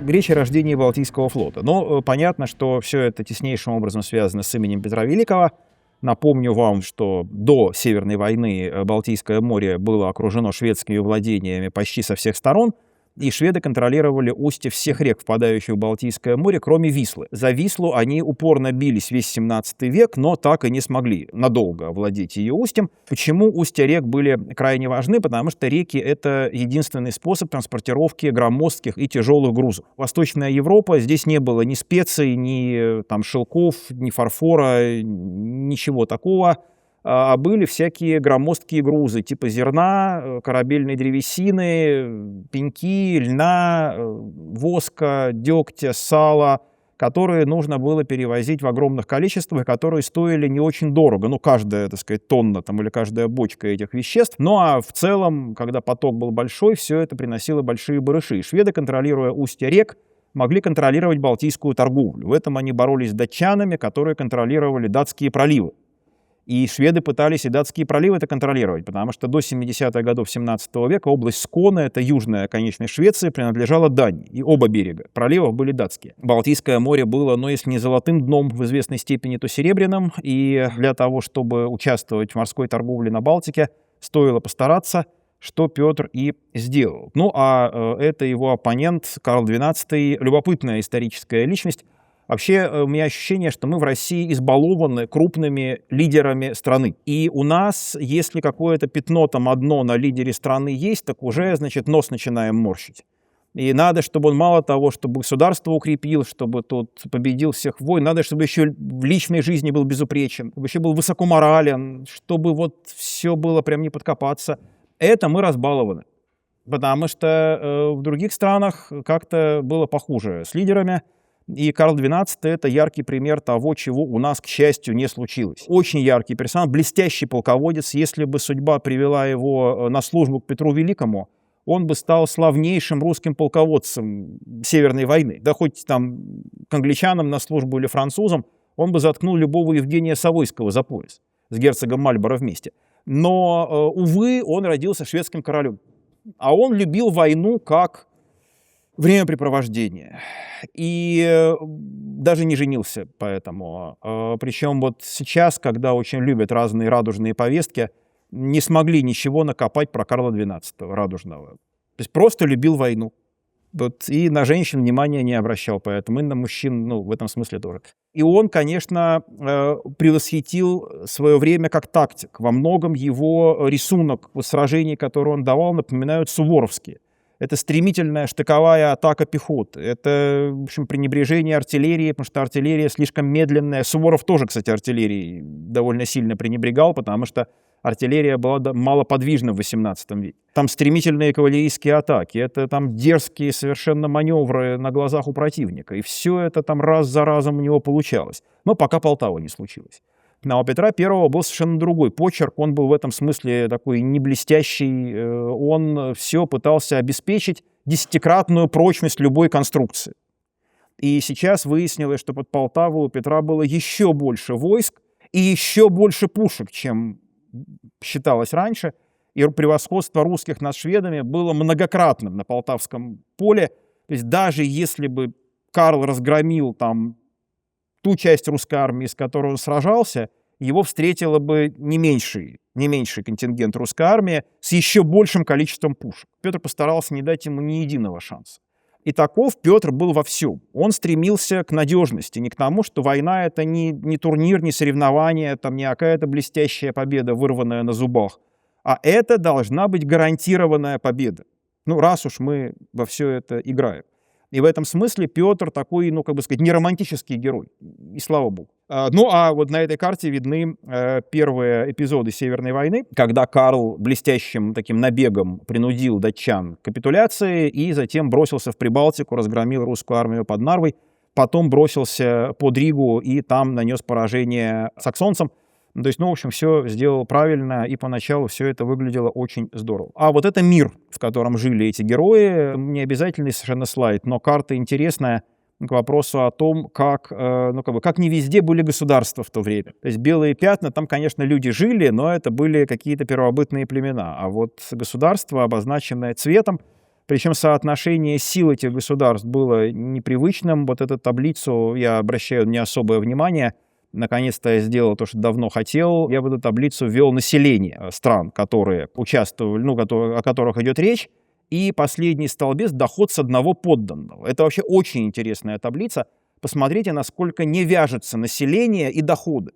речь о рождении Балтийского флота. Но понятно, что все это теснейшим образом связано с именем Петра Великого. Напомню вам, что до Северной войны Балтийское море было окружено шведскими владениями почти со всех сторон, и шведы контролировали устье всех рек, впадающих в Балтийское море, кроме Вислы. За Вислу они упорно бились весь 17 век, но так и не смогли надолго овладеть ее устьем. Почему устья рек были крайне важны? Потому что реки — это единственный способ транспортировки громоздких и тяжелых грузов. Восточная Европа, здесь не было ни специй, ни шелков, ни фарфора, ничего такого. А были всякие громоздкие грузы, типа зерна, корабельной древесины, пеньки, льна, воска, дегтя, сала, которые нужно было перевозить в огромных количествах, которые стоили не очень дорого. Каждая, тонна или каждая бочка этих веществ. А в целом, когда поток был большой, все это приносило большие барыши. Шведы, контролируя устья рек, могли контролировать балтийскую торговлю. В этом они боролись с датчанами, которые контролировали датские проливы. И шведы пытались и датские проливы это контролировать, потому что до 70-х годов 17 века область Сконе, это южная оконечность Швеции, принадлежала Дании. И оба берега проливов были датские. Балтийское море было, если не золотым дном, в известной степени, то серебряным. И для того, чтобы участвовать в морской торговле на Балтике, стоило постараться, что Петр и сделал. Это его оппонент Карл XII, любопытная историческая личность. Вообще, у меня ощущение, что мы в России избалованы крупными лидерами страны. И у нас, если какое-то пятно одно на лидере страны есть, так уже, нос начинаем морщить. И надо, чтобы он мало того, чтобы государство укрепил, чтобы тот победил всех войн, надо, чтобы еще в личной жизни был безупречен, чтобы еще был высокоморален, чтобы все было прям не подкопаться. Это мы разбалованы. Потому что в других странах как-то было похуже с лидерами. И Карл XII — это яркий пример того, чего у нас, к счастью, не случилось. Очень яркий персонаж, блестящий полководец. Если бы судьба привела его на службу к Петру Великому, он бы стал славнейшим русским полководцем Северной войны. Да хоть к англичанам на службу или французам, он бы заткнул любого Евгения Савойского за пояс с герцогом Мальборо вместе. Но, увы, он родился шведским королем. А он любил войну как времяпрепровождение. И даже не женился поэтому. Причем сейчас, когда очень любят разные радужные повестки, не смогли ничего накопать про Карла XII радужного. То есть просто любил войну. И на женщин внимания не обращал, поэтому и на мужчин, в этом смысле тоже. И он, конечно, превосхитил свое время как тактик. Во многом его рисунок сражений, которые он давал, напоминают суворовские. Это стремительная штыковая атака пехоты. Это, в общем, пренебрежение артиллерии, потому что артиллерия слишком медленная. Суворов тоже, кстати, артиллерией довольно сильно пренебрегал, потому что артиллерия была малоподвижна в XVIII веке. Там стремительные кавалерийские атаки, это дерзкие совершенно маневры на глазах у противника. И все это раз за разом у него получалось. Но пока Полтава не случилось. А у Петра I был совершенно другой почерк, он был в этом смысле такой не блестящий, он все пытался обеспечить десятикратную прочность любой конструкции. И сейчас выяснилось, что под Полтавой у Петра было еще больше войск и еще больше пушек, чем считалось раньше, и превосходство русских над шведами было многократным на Полтавском поле. То есть даже если бы Карл разгромил ту часть русской армии, с которой он сражался, его встретило бы не меньший контингент русской армии с еще большим количеством пушек. Петр постарался не дать ему ни единого шанса. И таков Петр был во всем. Он стремился к надежности, не к тому, что война — это не турнир, не соревнование, не какая-то блестящая победа, вырванная на зубах, а это должна быть гарантированная победа. Раз уж мы во все это играем. И в этом смысле Петр такой, не романтический герой. И слава богу. На этой карте видны первые эпизоды Северной войны, когда Карл блестящим таким набегом принудил датчан к капитуляции и затем бросился в Прибалтику, разгромил русскую армию под Нарвой, потом бросился под Ригу и там нанес поражение саксонцам. То есть, в общем, все сделал правильно, и поначалу все это выглядело очень здорово. А это мир, в котором жили эти герои. Не обязательный совершенно слайд, но карта интересная к вопросу о том, как не везде были государства в то время. То есть белые пятна, там, конечно, люди жили, но это были какие-то первобытные племена. А государство, обозначенное цветом, Причем соотношение сил этих государств было непривычным. Вот эту таблицу я обращаю не особое внимание. Наконец-то я сделал то, что давно хотел. Я в эту таблицу ввел население стран, которые участвовали, о которых идет речь. И последний столбец — доход с одного подданного. Это вообще очень интересная таблица. Посмотрите, насколько не вяжется население и доходы.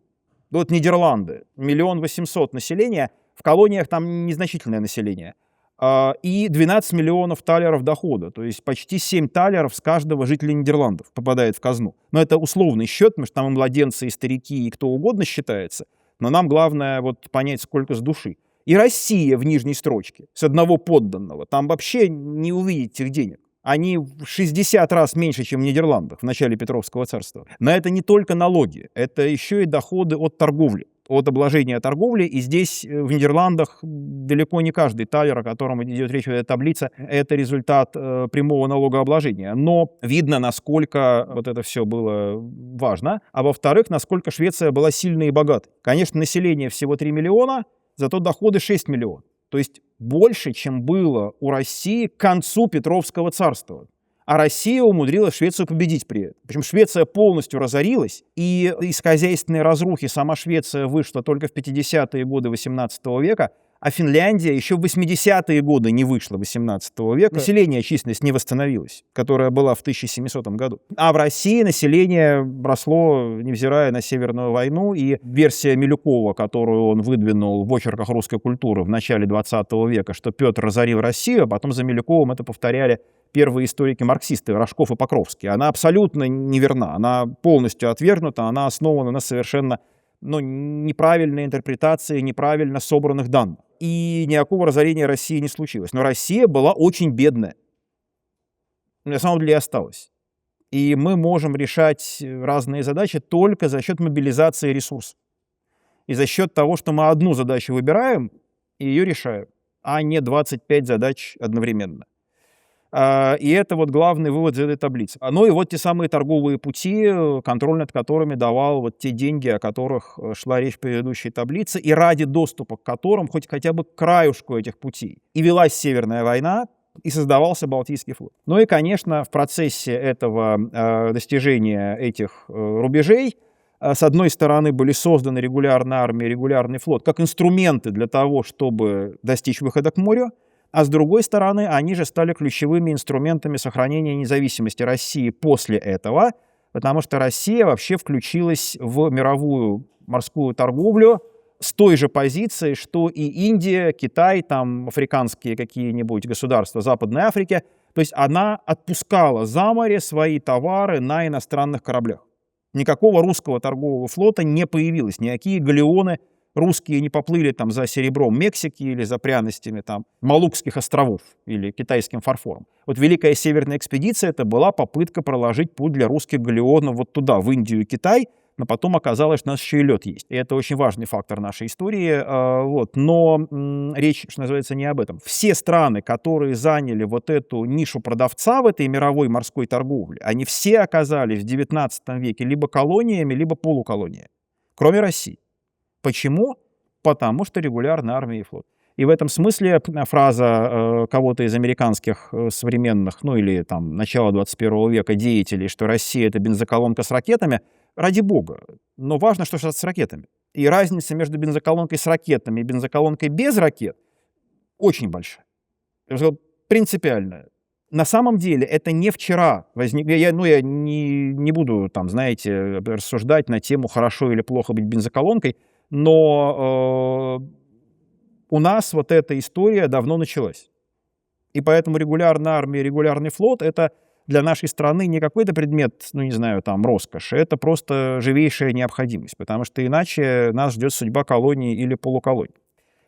Вот Нидерланды, 1 800 000 населения, в колониях там незначительное население. И 12 миллионов талеров дохода, то есть почти 7 талеров с каждого жителя Нидерландов попадает в казну. Но это условный счет, потому что там и младенцы, и старики, и кто угодно считается. Но нам главное вот понять, сколько с души. И Россия в нижней строчке с одного подданного. Там вообще не увидите этих денег. Они в 60 раз меньше, чем в Нидерландах в начале Петровского царства. Но это не только налоги, это еще и доходы от торговли, от обложения торговли. И здесь, в Нидерландах, далеко не каждый талер, о котором идет речь в этой таблице, это результат прямого налогообложения. Но видно, насколько вот это все было важно. А во-вторых, насколько Швеция была сильной и богатой. Конечно, население всего 3 миллиона, зато доходы 6 миллионов. То есть больше, чем было у России к концу Петровского царства. А Россия умудрилась Швецию победить при этом. Причем Швеция полностью разорилась, и из хозяйственной разрухи сама Швеция вышла только в 50-е годы XVIII века, а Финляндия еще в 80-е годы не вышла XVIII века. Население, численность не восстановилась, которая была в 1700 году. А в России население росло, невзирая на Северную войну, и версия Милюкова, которую он выдвинул в очерках русской культуры в начале 20 века, что Петр разорил Россию, а потом за Милюковым это повторяли первые историки-марксисты Рожков и Покровский. Она абсолютно неверна, она полностью отвергнута, она основана на совершенно неправильной интерпретации, неправильно собранных данных. И никакого разорения России не случилось. Но Россия была очень бедная. На самом деле и осталась. И мы можем решать разные задачи только за счет мобилизации ресурсов. И за счет того, что мы одну задачу выбираем и ее решаем, а не 25 задач одновременно. И это вот главный вывод из этой таблицы. Ну и вот те самые торговые пути, контроль над которыми давал вот те деньги, о которых шла речь в предыдущей таблице, и ради доступа к которым, хотя бы к краюшку этих путей, и велась Северная война, и создавался Балтийский флот. Ну и, конечно, в процессе этого достижения этих рубежей, с одной стороны, были созданы регулярная армия, регулярный флот, как инструменты для того, чтобы достичь выхода к морю, а с другой стороны, они же стали ключевыми инструментами сохранения независимости России после этого, потому что Россия вообще включилась в мировую морскую торговлю с той же позиции, что и Индия, Китай, там африканские какие-нибудь государства Западной Африки. То есть она отпускала за море свои товары на иностранных кораблях. Никакого русского торгового флота не появилось, никакие галеоны русские не поплыли там за серебром Мексики или за пряностями там Малукских островов или китайским фарфором. Вот Великая Северная экспедиция — это была попытка проложить путь для русских галеонов вот туда, в Индию и Китай, но потом оказалось, что у нас еще и лед есть. И это очень важный фактор нашей истории. Но речь, что называется, не об этом. Все страны, которые заняли вот эту нишу продавца в этой мировой морской торговле, они все оказались в XIX веке либо колониями, либо полуколониями, кроме России. Почему? Потому что регулярная армия и флот. И в этом смысле фраза кого-то из американских современных, или там начала 21 века деятелей, что Россия — это бензоколонка с ракетами, ради бога. Но важно, что с ракетами. И разница между бензоколонкой с ракетами и бензоколонкой без ракет очень большая. Принципиальная. На самом деле это не вчера возникло. Я не буду там, знаете, рассуждать на тему, хорошо или плохо быть бензоколонкой, но у нас вот эта история давно началась. И поэтому регулярная армия, регулярный флот — это для нашей страны не какой-то предмет, роскоши, это просто живейшая необходимость, потому что иначе нас ждет судьба колонии или полуколонии.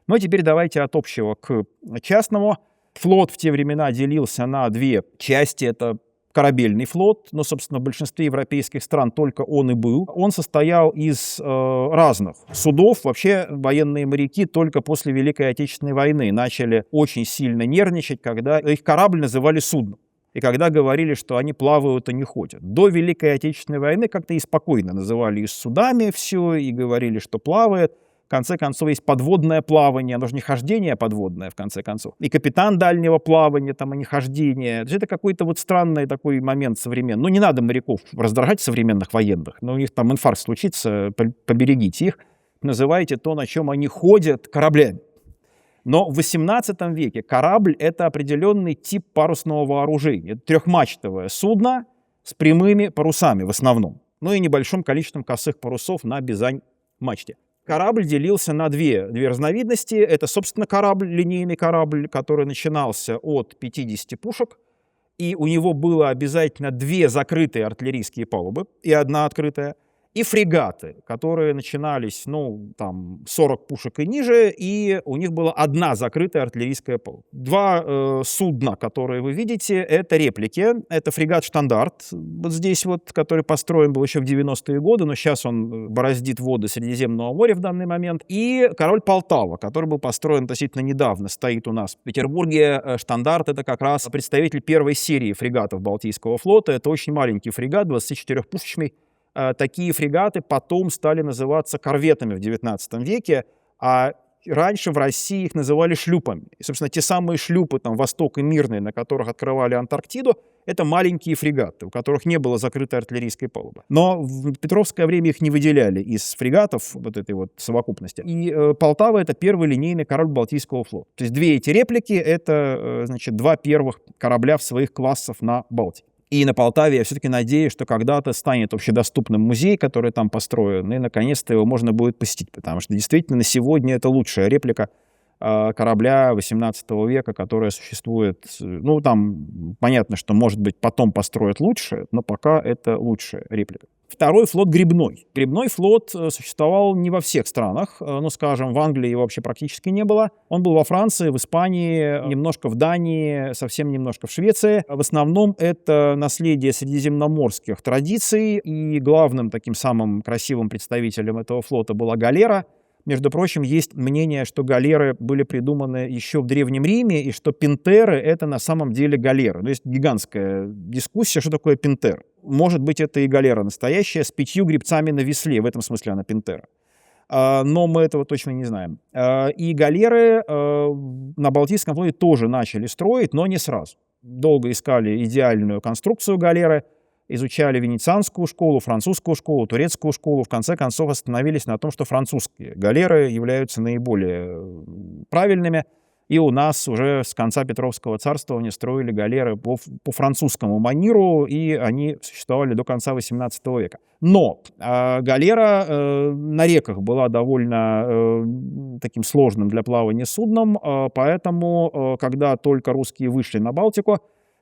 Но теперь давайте от общего к частному. Флот в те времена делился на две части. Это корабельный флот, но, собственно, в большинстве европейских стран только он и был. Он состоял из разных судов. Вообще военные моряки только после Великой Отечественной войны начали очень сильно нервничать, когда их корабль называли судном. И когда говорили, что они плавают, а не ходят. До Великой Отечественной войны как-то и спокойно называли и судами все, и говорили, что плавает. В конце концов, есть подводное плавание, оно же не хождение подводное, в конце концов. И капитан дальнего плавания, там, и не хождение. То есть это какой-то вот странный такой момент современный. Ну, не надо моряков раздражать современных военных, но у них там инфаркт случится, поберегите их. Называйте то, на чем они ходят, кораблями. Но в XVIII веке корабль — это определенный тип парусного вооружения. Это трехмачтовое судно с прямыми парусами в основном, ну и небольшим количеством косых парусов на бизань-мачте. Корабль делился на две разновидности. Это, собственно, корабль, линейный корабль, который начинался от 50 пушек, и у него было обязательно две закрытые артиллерийские палубы и одна открытая, и фрегаты, которые начинались, ну, там, 40 пушек и ниже, и у них была одна закрытая артиллерийская палуба. Два судна, которые вы видите, это реплики. Это фрегат «Штандарт», вот здесь вот, который построен был еще в 90-е годы, но сейчас он бороздит воды Средиземного моря в данный момент. И корабль «Полтава», который был построен относительно недавно, стоит у нас в Петербурге. «Штандарт» — это как раз представитель первой серии фрегатов Балтийского флота. Это очень маленький фрегат, 24-пушечный. Такие фрегаты потом стали называться корветами в XIX веке, а раньше в России их называли шлюпами. И, собственно, те самые шлюпы, там, «Восток» и «Мирный», на которых открывали Антарктиду, это маленькие фрегаты, у которых не было закрытой артиллерийской палубы. Но в Петровское время их не выделяли из фрегатов вот этой вот совокупности. И «Полтава» — это первый линейный корабль Балтийского флота. То есть две эти реплики — это, значит, два первых корабля в своих классах на Балтике. И на Полтаве я все-таки надеюсь, что когда-то станет общедоступным музей, который там построен, и наконец-то его можно будет посетить, потому что действительно на сегодня это лучшая реплика корабля XVIII века, которая существует. Ну, там понятно, что, может быть, потом построят лучше, но пока это лучшая реплика. Второй флот — гребной. Гребной флот существовал не во всех странах. Ну, скажем, в Англии его вообще практически не было. Он был во Франции, в Испании, немножко в Дании, совсем немножко в Швеции. В основном это наследие средиземноморских традиций, и главным таким самым красивым представителем этого флота была галера. Между прочим, есть мнение, что галеры были придуманы еще в Древнем Риме, и что пентеры — это на самом деле галеры. Ну, есть гигантская дискуссия, что такое пентер. Может быть, это и галера настоящая, с 5 гребцами на весле, в этом смысле она пентера. Но мы этого точно не знаем. И галеры на Балтийском флоте тоже начали строить, но не сразу. Долго искали идеальную конструкцию галеры, изучали венецианскую школу, французскую школу, турецкую школу. В конце концов остановились на том, что французские галеры являются наиболее правильными. И у нас уже с конца Петровского царствования строили галеры по французскому манеру, и они существовали до конца XVIII века. Но галера на реках была довольно таким сложным для плавания судном, поэтому, когда только русские вышли на Балтику,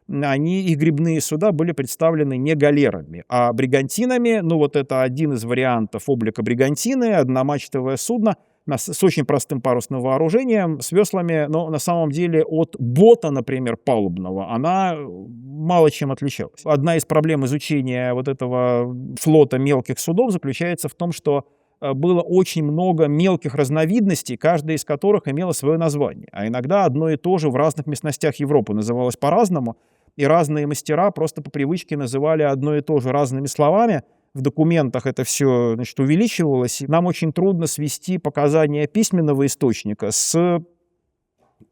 их гребные суда были представлены не галерами, а бригантинами. Ну, вот это один из вариантов облика бригантины, одномачтовое судно с очень простым парусным вооружением, с веслами, но на самом деле от бота, например, палубного, она мало чем отличалась. Одна из проблем изучения вот этого флота мелких судов заключается в том, что было очень много мелких разновидностей, каждая из которых имела свое название. А иногда одно и то же в разных местностях Европы называлось по-разному, и разные мастера просто по привычке называли одно и то же разными словами. В документах это все, значит, увеличивалось. Нам очень трудно свести показания письменного источника с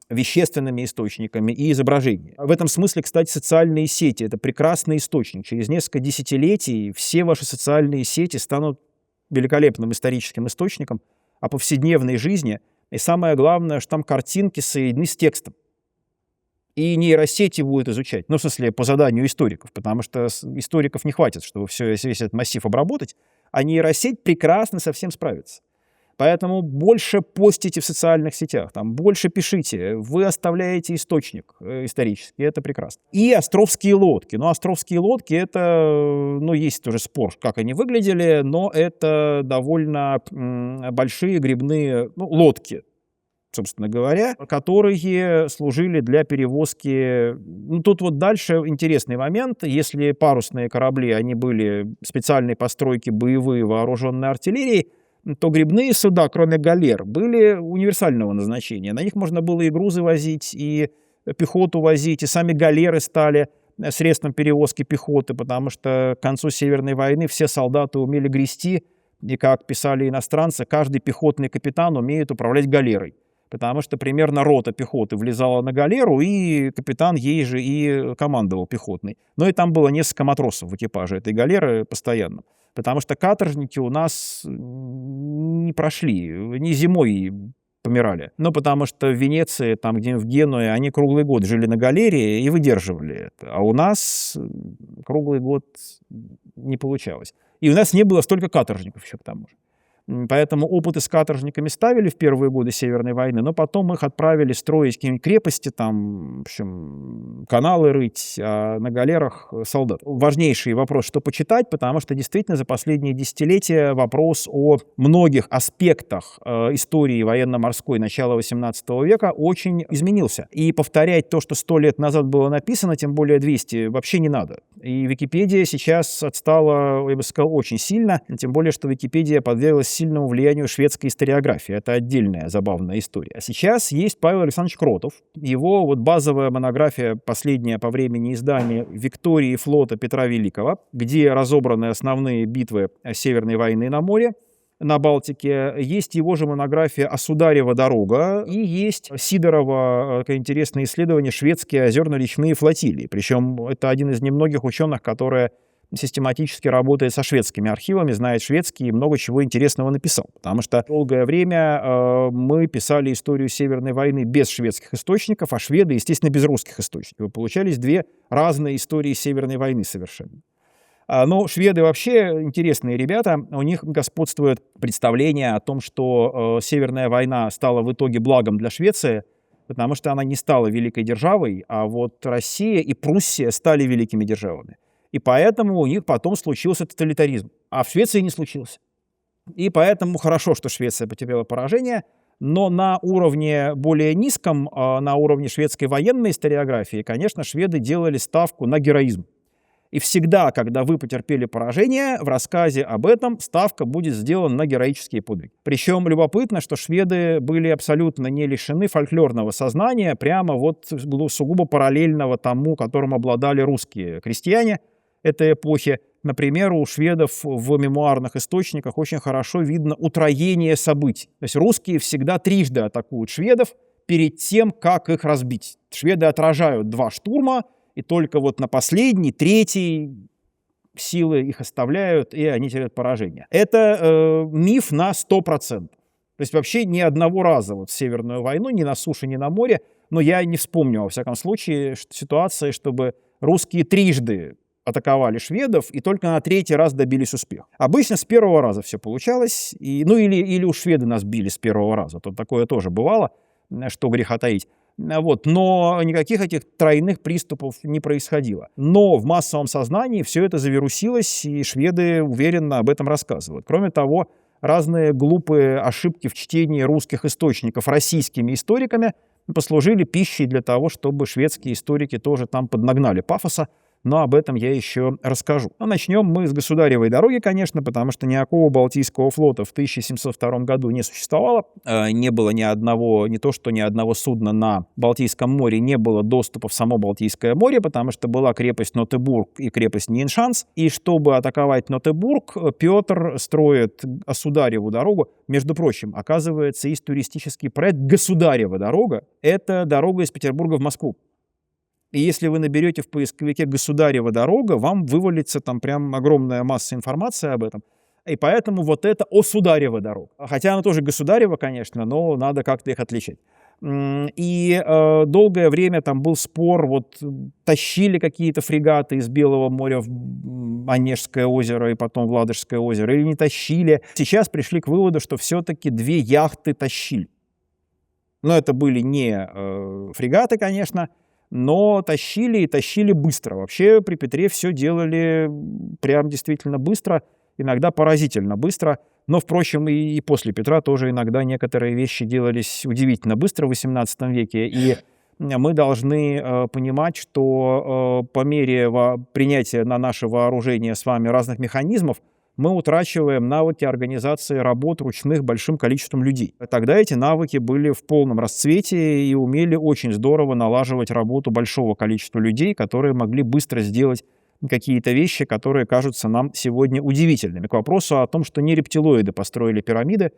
вещественными источниками и изображениями. В этом смысле, кстати, социальные сети — это прекрасный источник. Через несколько десятилетий все ваши социальные сети станут великолепным историческим источником о повседневной жизни. И самое главное, что там картинки соединены с текстом. И нейросети будут изучать, ну, в смысле, по заданию историков, потому что историков не хватит, чтобы весь этот массив обработать, а нейросеть прекрасно со всем справится. Поэтому больше постите в социальных сетях, там, больше пишите, вы оставляете источник исторический, это прекрасно. И островские лодки. Ну, островские лодки — это, ну, есть тоже спор, как они выглядели, но это довольно большие гребные, ну, лодки, собственно говоря, которые служили для перевозки. Ну, тут вот дальше интересный момент. Если парусные корабли, они были специальной постройки, боевые, вооруженные артиллерией, то гребные суда, кроме галер, были универсального назначения. На них можно было и грузы возить, и пехоту возить, и сами галеры стали средством перевозки пехоты, потому что к концу Северной войны все солдаты умели грести, И как писали иностранцы, каждый пехотный капитан умеет управлять галерой. Потому что примерно рота пехоты влезала на галеру, и капитан ей же и командовал пехотной. Но и там было несколько матросов в экипаже этой галеры постоянно. Потому что каторжники у нас не прошли, не зимой помирали. Ну, потому что в Венеции, там где в Генуе, они круглый год жили на галерее и выдерживали это. А у нас круглый год не получалось. И у нас не было столько каторжников еще к тому же. Поэтому опыты с каторжниками ставили в первые годы Северной войны, но потом их отправили строить какие-нибудь крепости, там, в общем, каналы рыть, а на галерах солдат. Важнейший вопрос, что почитать, потому что действительно за последние десятилетия вопрос о многих аспектах истории военно-морской начала XVIII века очень изменился. И повторять то, что 100 лет назад было написано, тем более 200, вообще не надо. И Википедия сейчас отстала, я бы сказал, очень сильно, тем более, что Википедия подверглась сильному влиянию шведской историографии. Это отдельная забавная история. А сейчас есть Павел Александрович Кротов. Его вот базовая монография, последняя по времени издания «Виктории флота Петра Великого», где разобраны основные битвы Северной войны на море, на Балтике. Есть его же монография «Осударева дорога», и есть Сидорова интересное исследование «Шведские озерно-речные флотилии». Причем это один из немногих ученых, которые систематически работает со шведскими архивами, знает шведский и много чего интересного написал. Потому что долгое время мы писали историю Северной войны без шведских источников, а шведы, естественно, без русских источников. И получались две разные истории Северной войны совершенно. Но шведы вообще интересные ребята. У них господствует представление о том, что Северная война стала в итоге благом для Швеции, потому что она не стала великой державой, а вот Россия и Пруссия стали великими державами. И поэтому у них потом случился тоталитаризм. А в Швеции не случился. И поэтому хорошо, что Швеция потерпела поражение, но на уровне более низком, на уровне шведской военной историографии, конечно, шведы делали ставку на героизм. И всегда, когда вы потерпели поражение, в рассказе об этом ставка будет сделана на героические подвиги. Причем любопытно, что шведы были абсолютно не лишены фольклорного сознания, прямо вот сугубо параллельного тому, которым обладали русские крестьяне этой эпохи. Например, у шведов в мемуарных источниках очень хорошо видно утроение событий. То есть русские всегда трижды атакуют шведов перед тем, как их разбить. Шведы отражают 2 штурма, и только вот на последний, третий силы их оставляют, и они теряют поражение. Это миф на 100%. То есть вообще ни одного раза вот в Северную войну, ни на суше, ни на море, но я не вспомню, во всяком случае, ситуации, чтобы русские трижды атаковали шведов и только на 3-й раз добились успеха. Обычно с 1-го раза все получалось, или уж шведы нас били с 1-го раза. Тут такое тоже бывало, что греха таить. Вот. Но никаких этих тройных приступов не происходило. Но в массовом сознании все это завирусилось, и шведы уверенно об этом рассказывают. Кроме того, разные глупые ошибки в чтении русских источников российскими историками послужили пищей для того, чтобы шведские историки тоже там поднагнали пафоса. Но об этом я еще расскажу. Но начнем мы с Государевой дороги, конечно, потому что никакого Балтийского флота в 1702 году не существовало. Не было ни одного судна на Балтийском море, не было доступа в само Балтийское море, потому что была крепость Нотебург и крепость Ниншанс. И чтобы атаковать Нотебург, Петр строит Осудареву дорогу. Между прочим, оказывается, есть туристический проект «Государева дорога». Это дорога из Петербурга в Москву. И если вы наберете в поисковике «Государева дорога», вам вывалится там прям огромная масса информации об этом. И поэтому вот это Осударева дорога. Хотя она тоже Государева, конечно, но надо как-то их отличать. И долгое время там был спор, вот тащили какие-то фрегаты из Белого моря в Онежское озеро и потом в Ладожское озеро, или не тащили. Сейчас пришли к выводу, что все-таки 2 яхты тащили. Но это были не фрегаты, конечно, но тащили и тащили быстро. Вообще при Петре все делали прям действительно быстро, иногда поразительно быстро. Но, впрочем, и после Петра тоже иногда некоторые вещи делались удивительно быстро в XVIII веке. И мы должны понимать, что по мере принятия на наше вооружение с вами разных механизмов, мы утрачиваем навыки организации работ ручных большим количеством людей. Тогда эти навыки были в полном расцвете и умели очень здорово налаживать работу большого количества людей, которые могли быстро сделать какие-то вещи, которые кажутся нам сегодня удивительными. К вопросу о том, что не рептилоиды построили пирамиды,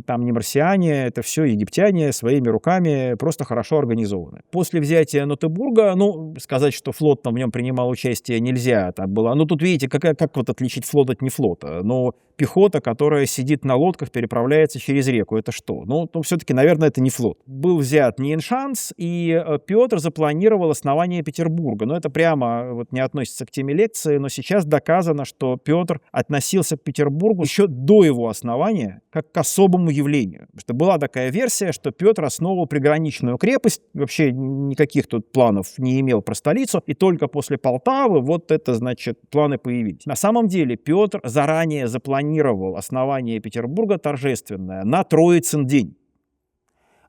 там не марсиане, это все египтяне своими руками, просто хорошо организованы. После взятия Нотебурга, ну, сказать, что флот там в нем принимал участие, нельзя. Там было, ну, тут видите, как вот отличить флот от не флота? Ну, пехота, которая сидит на лодках, переправляется через реку, это что? Ну все-таки, наверное, это не флот. Был взят Нейншанс, и Петр запланировал основание Петербурга. Но это прямо вот не относится к теме лекции, но сейчас доказано, что Петр относился к Петербургу еще до его основания, как к особому явлению. Потому что была такая версия, что Петр основывал приграничную крепость, вообще никаких тут планов не имел про столицу, и только после Полтавы вот это, значит, планы появились. На самом деле Петр заранее запланировал основание Петербурга торжественное на Троицын день.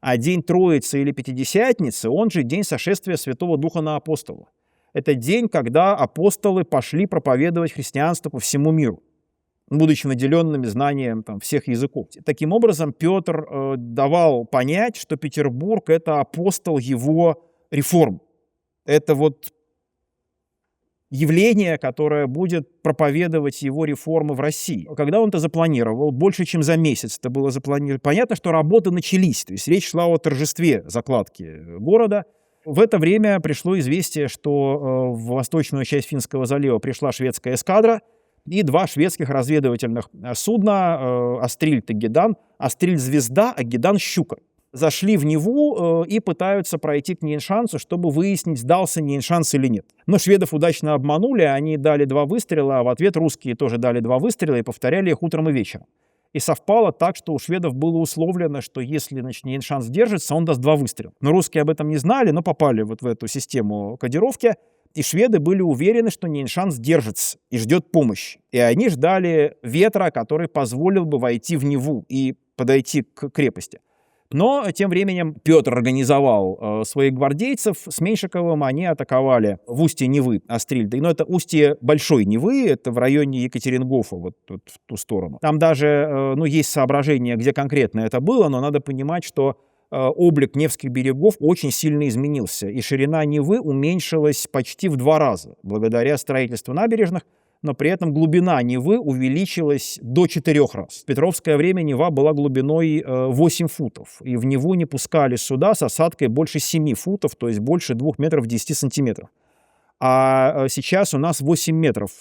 А день Троицы или Пятидесятницы, он же день сошествия Святого Духа на апостолов. Это день, когда апостолы пошли проповедовать христианство по всему миру, будучи наделенными знанием там, всех языков. Таким образом, Петр давал понять, что Петербург — это апостол его реформ. Это вот явление, которое будет проповедовать его реформы в России. Когда он это запланировал, больше чем за месяц это было запланировано, понятно, что работы начались, то есть речь шла о торжестве закладки города. В это время пришло известие, что в восточную часть Финского залива пришла шведская эскадра, и два шведских разведывательных судна «Астрильд» и «Гедан». «Астрильд» — звезда, а «Гедан» — щука. Зашли в Неву и пытаются пройти к Нейншансу, чтобы выяснить, сдался Нейншанс или нет. Но шведов удачно обманули, они дали 2 выстрела, а в ответ русские тоже дали 2 выстрела и повторяли их утром и вечером. И совпало так, что у шведов было условлено, что если, значит, Нейншанс держится, он даст 2 выстрела. Но русские об этом не знали, но попали вот в эту систему кодировки, и шведы были уверены, что Нейншанс держится и ждет помощи. И они ждали ветра, который позволил бы войти в Неву и подойти к крепости. Но тем временем Петр организовал своих гвардейцев с Меньшиковым, они атаковали в устье Невы Астрильда. Но это устье Большой Невы, это в районе Екатерингофа, вот в ту сторону. Там даже есть соображение, где конкретно это было, но надо понимать, что облик Невских берегов очень сильно изменился, и ширина Невы уменьшилась почти в 2 раза благодаря строительству набережных, но при этом глубина Невы увеличилась до 4 раз. В петровское время Нева была глубиной 8 футов, и в Неву не пускали суда с осадкой больше 7 футов, то есть больше 2 метров 10 сантиметров. А сейчас у нас 8 метров.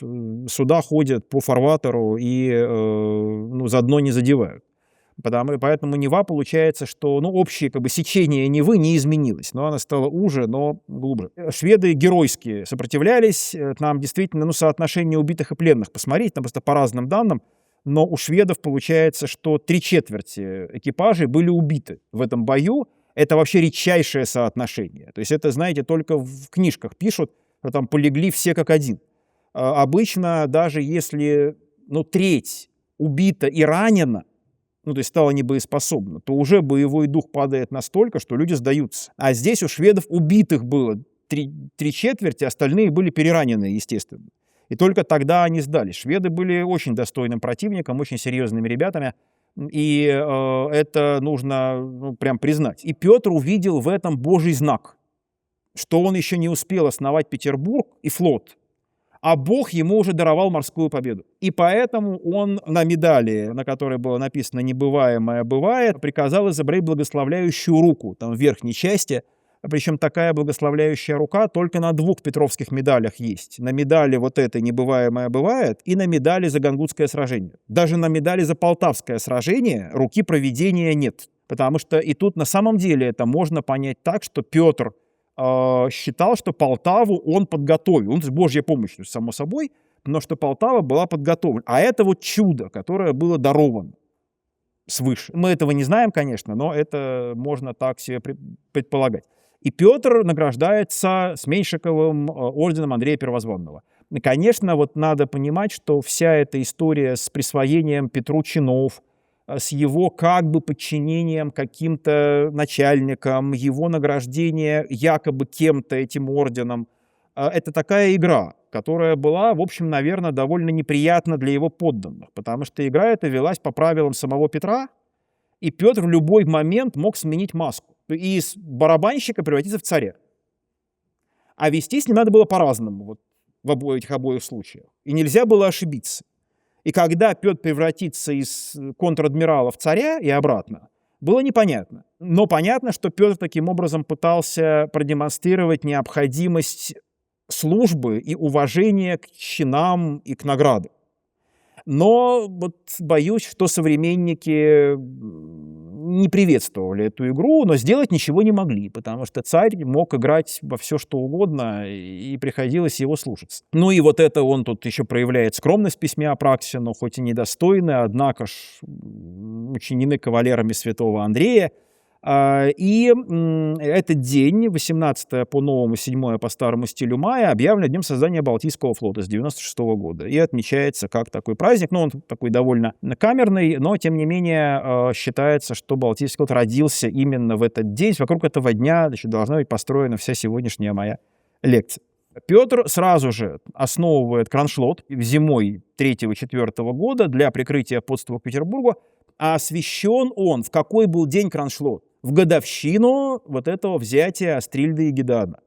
Суда ходят по фарватеру и за дно не задевают. Поэтому Нева, получается, что общее сечение Невы не изменилось, но она стала уже, но глубже. Шведы геройски сопротивлялись. Нам действительно соотношение убитых и пленных посмотреть, там просто по разным данным, но у шведов получается, что 3/4 экипажей были убиты в этом бою. Это вообще редчайшее соотношение. То есть это, знаете, только в книжках пишут, что там полегли все как один. Обычно даже если треть убита и ранена, то есть стала небоеспособна, то уже боевой дух падает настолько, что люди сдаются. А здесь у шведов убитых было 3/4, остальные были переранены, естественно. И только тогда они сдались. Шведы были очень достойным противником, очень серьезными ребятами, и это нужно прям признать. И Петр увидел в этом Божий знак, что он еще не успел основать Петербург и флот, а Бог ему уже даровал морскую победу. И поэтому он на медали, на которой было написано «Небываемое бывает», приказал изобразить благословляющую руку там в верхней части. Причем такая благословляющая рука только на 2 петровских медалях есть. На медали вот этой «Небываемое бывает» и на медали за Гангутское сражение. Даже на медали за Полтавское сражение руки провидения нет. Потому что и тут на самом деле это можно понять так, что Петр считал, что Полтаву он подготовил. Он с Божьей помощью, само собой, но что Полтава была подготовлена. А это вот чудо, которое было даровано свыше. Мы этого не знаем, конечно, но это можно так себе предполагать. И Петр награждается с Меньшиковым орденом Андрея Первозванного. И, конечно, вот надо понимать, что вся эта история с присвоением Петру чинов, с его подчинением каким-то начальникам, его награждение якобы кем-то этим орденом. Это такая игра, которая была, в общем, наверное, довольно неприятна для его подданных, потому что игра эта велась по правилам самого Петра, и Петр в любой момент мог сменить маску и из барабанщика превратиться в царя. А вести с ним надо было по-разному. Вот в этих обоих случаях. И нельзя было ошибиться. И когда Петр превратится из контр-адмирала в царя и обратно, было непонятно. Но понятно, что Петр таким образом пытался продемонстрировать необходимость службы и уважения к чинам и к наградам. Но вот боюсь, что современники не приветствовали эту игру, но сделать ничего не могли, потому что царь мог играть во все, что угодно, и приходилось его слушаться. Ну и вот это он тут еще проявляет скромность в письме Апраксину, хоть и недостойный, однако ж учинены кавалерами святого Андрея. И этот день, 18 по новому, 7 по старому стилю мая, объявлен днем создания Балтийского флота с 96 года и отмечается как такой праздник. Ну, он такой довольно камерный, но, тем не менее, считается, что Балтийский флот родился именно в этот день. Вокруг этого дня, значит, должна быть построена вся сегодняшняя моя лекция. Петр сразу же основывает Кроншлот зимой 3-4 года для прикрытия подступов к Петербургу, а освящен он в какой был день Кроншлот? В годовщину вот этого взятия Астрильда и Гедана.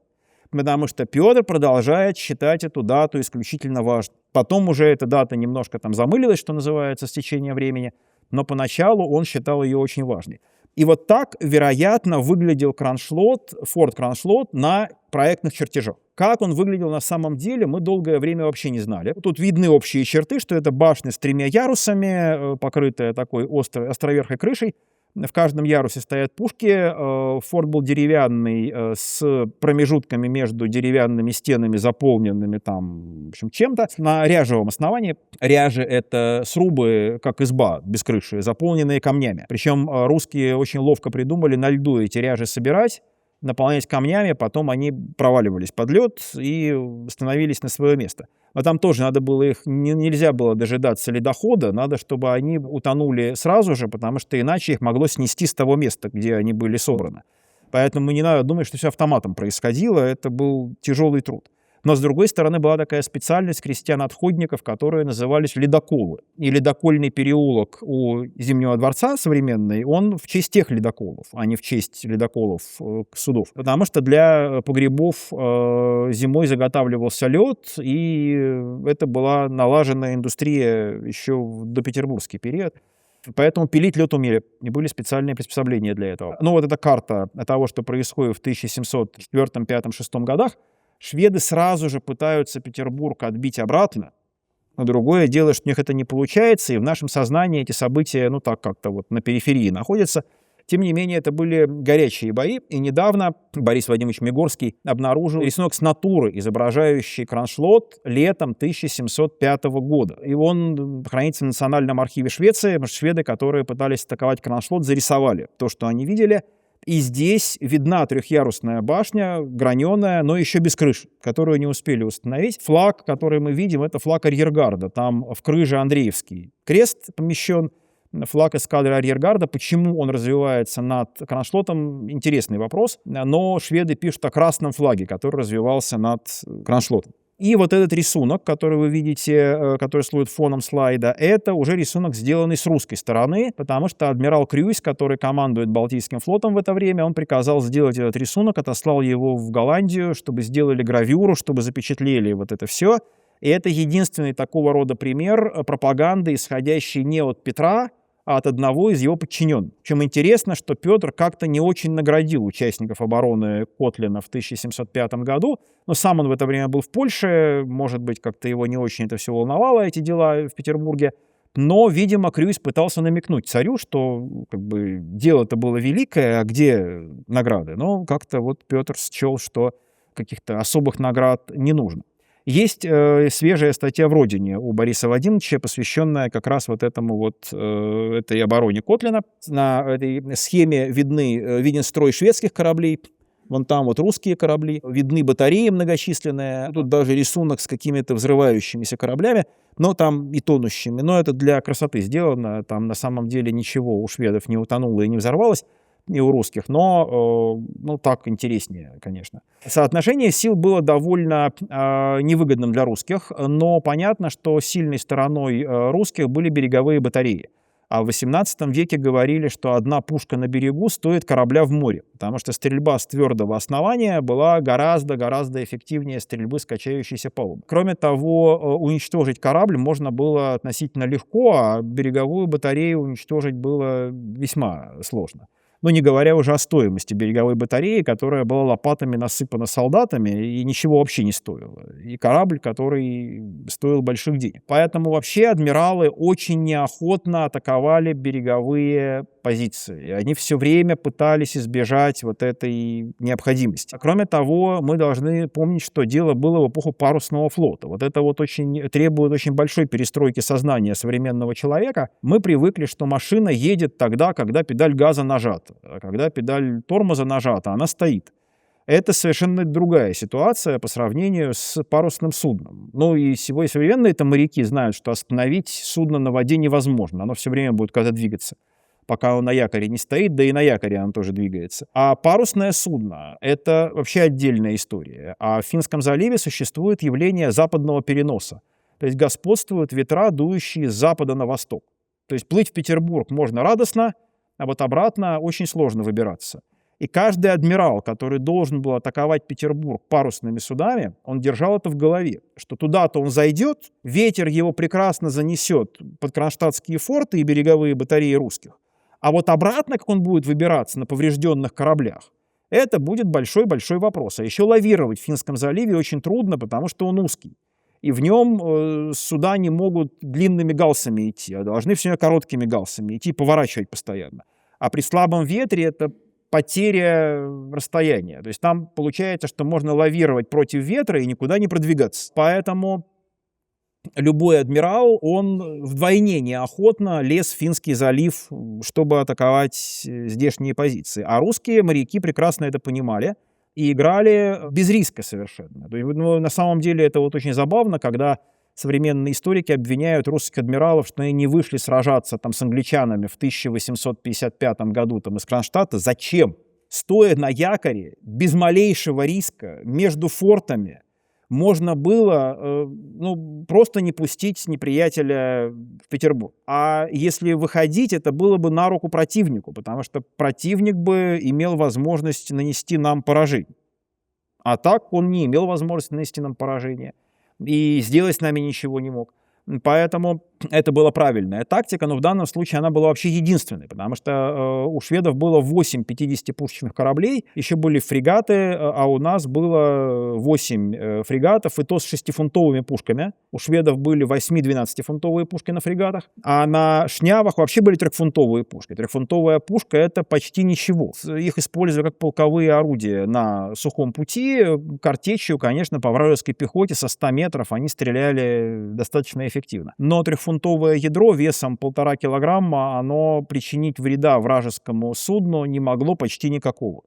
Потому что Петр продолжает считать эту дату исключительно важной. Потом уже эта дата немножко там замылилась, что называется, с течением времени, но поначалу он считал ее очень важной. И вот так, вероятно, выглядел Кроншлот, форт Кроншлот на проектных чертежах. Как он выглядел на самом деле, мы долгое время вообще не знали. Тут видны общие черты, что это башня с 3 ярусами, покрытая такой островерхой крышей. В каждом ярусе стоят пушки. Форт был деревянный, с промежутками между деревянными стенами, заполненными там, в общем, чем-то, на ряжевом основании. Ряжи — это срубы, как изба без крыши, заполненные камнями. Причем русские очень ловко придумали на льду эти ряжи собирать, наполнять камнями, потом они проваливались под лед и становились на свое место. Но там тоже надо было их, нельзя было дожидаться ледохода, надо, чтобы они утонули сразу же, потому что иначе их могло снести с того места, где они были собраны. Поэтому не надо думать, что все автоматом происходило, это был тяжелый труд. Но, с другой стороны, была такая специальность крестьян-отходников, которые назывались ледоколы. И ледокольный переулок у Зимнего дворца современный, он в честь тех ледоколов, а не в честь ледоколов судов. Потому что для погребов зимой заготавливался лед, и это была налаженная индустрия еще в допетербургский период. Поэтому пилить лед умели, и были специальные приспособления для этого. Ну вот эта карта того, что происходит в 1704, 1705, 1706 годах. Шведы сразу же пытаются Петербург отбить обратно, но другое дело, что у них это не получается, и в нашем сознании эти события, ну так как-то вот на периферии находятся. Тем не менее, это были горячие бои, и недавно Борис Вадимович Мигорский обнаружил рисунок с натуры, изображающий Кроншлот летом 1705 года. И он хранится в Национальном архиве Швеции, потому что шведы, которые пытались атаковать Кроншлот, зарисовали то, что они видели. И здесь видна трехъярусная башня, граненая, но еще без крыши, которую не успели установить. Флаг, который мы видим, это флаг арьергарда. Там в крыже Андреевский крест помещен, флаг эскадры арьергарда. Почему он развивается над Кроншлотом, интересный вопрос. Но шведы пишут о красном флаге, который развивался над Кроншлотом. И вот этот рисунок, который вы видите, который служит фоном слайда, это уже рисунок, сделанный с русской стороны, потому что адмирал Крюйс, который командует Балтийским флотом в это время, он приказал сделать этот рисунок, отослал его в Голландию, чтобы сделали гравюру, чтобы запечатлели вот это все. И это единственный такого рода пример пропаганды, исходящей не от Петра, а от одного из его подчиненных. Чем интересно, что Петр как-то не очень наградил участников обороны Котлина в 1705 году, но сам он в это время был в Польше, может быть, как-то его не очень это все волновало, эти дела в Петербурге, но, видимо, Крюйс пытался намекнуть царю, что как бы дело-то было великое, а где награды? Но как-то вот Петр счел, что каких-то особых наград не нужно. Есть свежая статья в «Родине» у Бориса Вадимовича, посвященная как раз вот этому вот, этой обороне Котлина. На этой схеме виден строй шведских кораблей, вон там вот русские корабли, видны батареи многочисленные, тут даже рисунок с какими-то взрывающимися кораблями, но там и тонущими, но это для красоты сделано, там на самом деле ничего у шведов не утонуло и не взорвалось, и у русских, но ну, так интереснее, конечно. Соотношение сил было довольно невыгодным для русских, но понятно, что сильной стороной русских были береговые батареи. А в XVIII веке говорили, что одна пушка на берегу стоит корабля в море, потому что стрельба с твердого основания была гораздо эффективнее стрельбы с качающейся палубы. Кроме того, уничтожить корабль можно было относительно легко, а береговую батарею уничтожить было весьма сложно. Ну, не говоря уже о стоимости береговой батареи, которая была лопатами насыпана солдатами и ничего вообще не стоила. И корабль, который стоил больших денег. Поэтому вообще адмиралы очень неохотно атаковали береговые позиции. Они все время пытались избежать вот этой необходимости. Кроме того, мы должны помнить, что дело было в эпоху парусного флота. Вот это вот требует очень большой перестройки сознания современного человека. Мы привыкли, что машина едет тогда, когда педаль газа нажата. А когда педаль тормоза нажата, она стоит. Это совершенно другая ситуация по сравнению с парусным судном. Ну и современные моряки знают, что остановить судно на воде невозможно. Оно все время будет когда двигаться, пока он на якоре не стоит, да и на якоре оно тоже двигается. А парусное судно — это вообще отдельная история. А в Финском заливе существует явление западного переноса. То есть господствуют ветра, дующие с запада на восток. То есть плыть в Петербург можно радостно, а вот обратно очень сложно выбираться. И каждый адмирал, который должен был атаковать Петербург парусными судами, он держал это в голове, что туда-то он зайдет, ветер его прекрасно занесет под кронштадтские форты и береговые батареи русских. А вот обратно, как он будет выбираться на поврежденных кораблях, это будет большой-большой вопрос. А еще лавировать в Финском заливе очень трудно, потому что он узкий. И в нем суда не могут длинными галсами идти, а должны все время короткими галсами идти, поворачивать постоянно. А при слабом ветре это потеря расстояния. То есть там получается, что можно лавировать против ветра и никуда не продвигаться. Поэтому любой адмирал, он вдвойне неохотно лез в Финский залив, чтобы атаковать здешние позиции. А русские моряки прекрасно это понимали и играли без риска совершенно. Ну, на самом деле это вот очень забавно, когда современные историки обвиняют русских адмиралов, что они не вышли сражаться с англичанами в 1855 году из Кронштадта. Зачем? Стоя на якоре, без малейшего риска, между фортами, можно было просто не пустить неприятеля в Петербург. А если выходить, это было бы на руку противнику, потому что противник бы имел возможность нанести нам поражение. А так он не имел возможности нанести нам поражение и сделать с нами ничего не мог. Поэтому это была правильная тактика, но в данном случае она была вообще единственной, потому что у шведов было 8 50-пушечных кораблей, еще были фрегаты, а у нас было 8 фрегатов, и то с 6-фунтовыми пушками. У шведов были 8-12-фунтовые пушки на фрегатах, а на шнявах вообще были 3-фунтовые пушки. 3-фунтовая пушка — это почти ничего. Их используют как полковые орудия на сухом пути. Картечью, конечно, по вражеской пехоте со 100 метров они стреляли достаточно эффективно. Но 3-фунтовое ядро весом 1,5 килограмма, оно причинить вреда вражескому судну не могло почти никакого.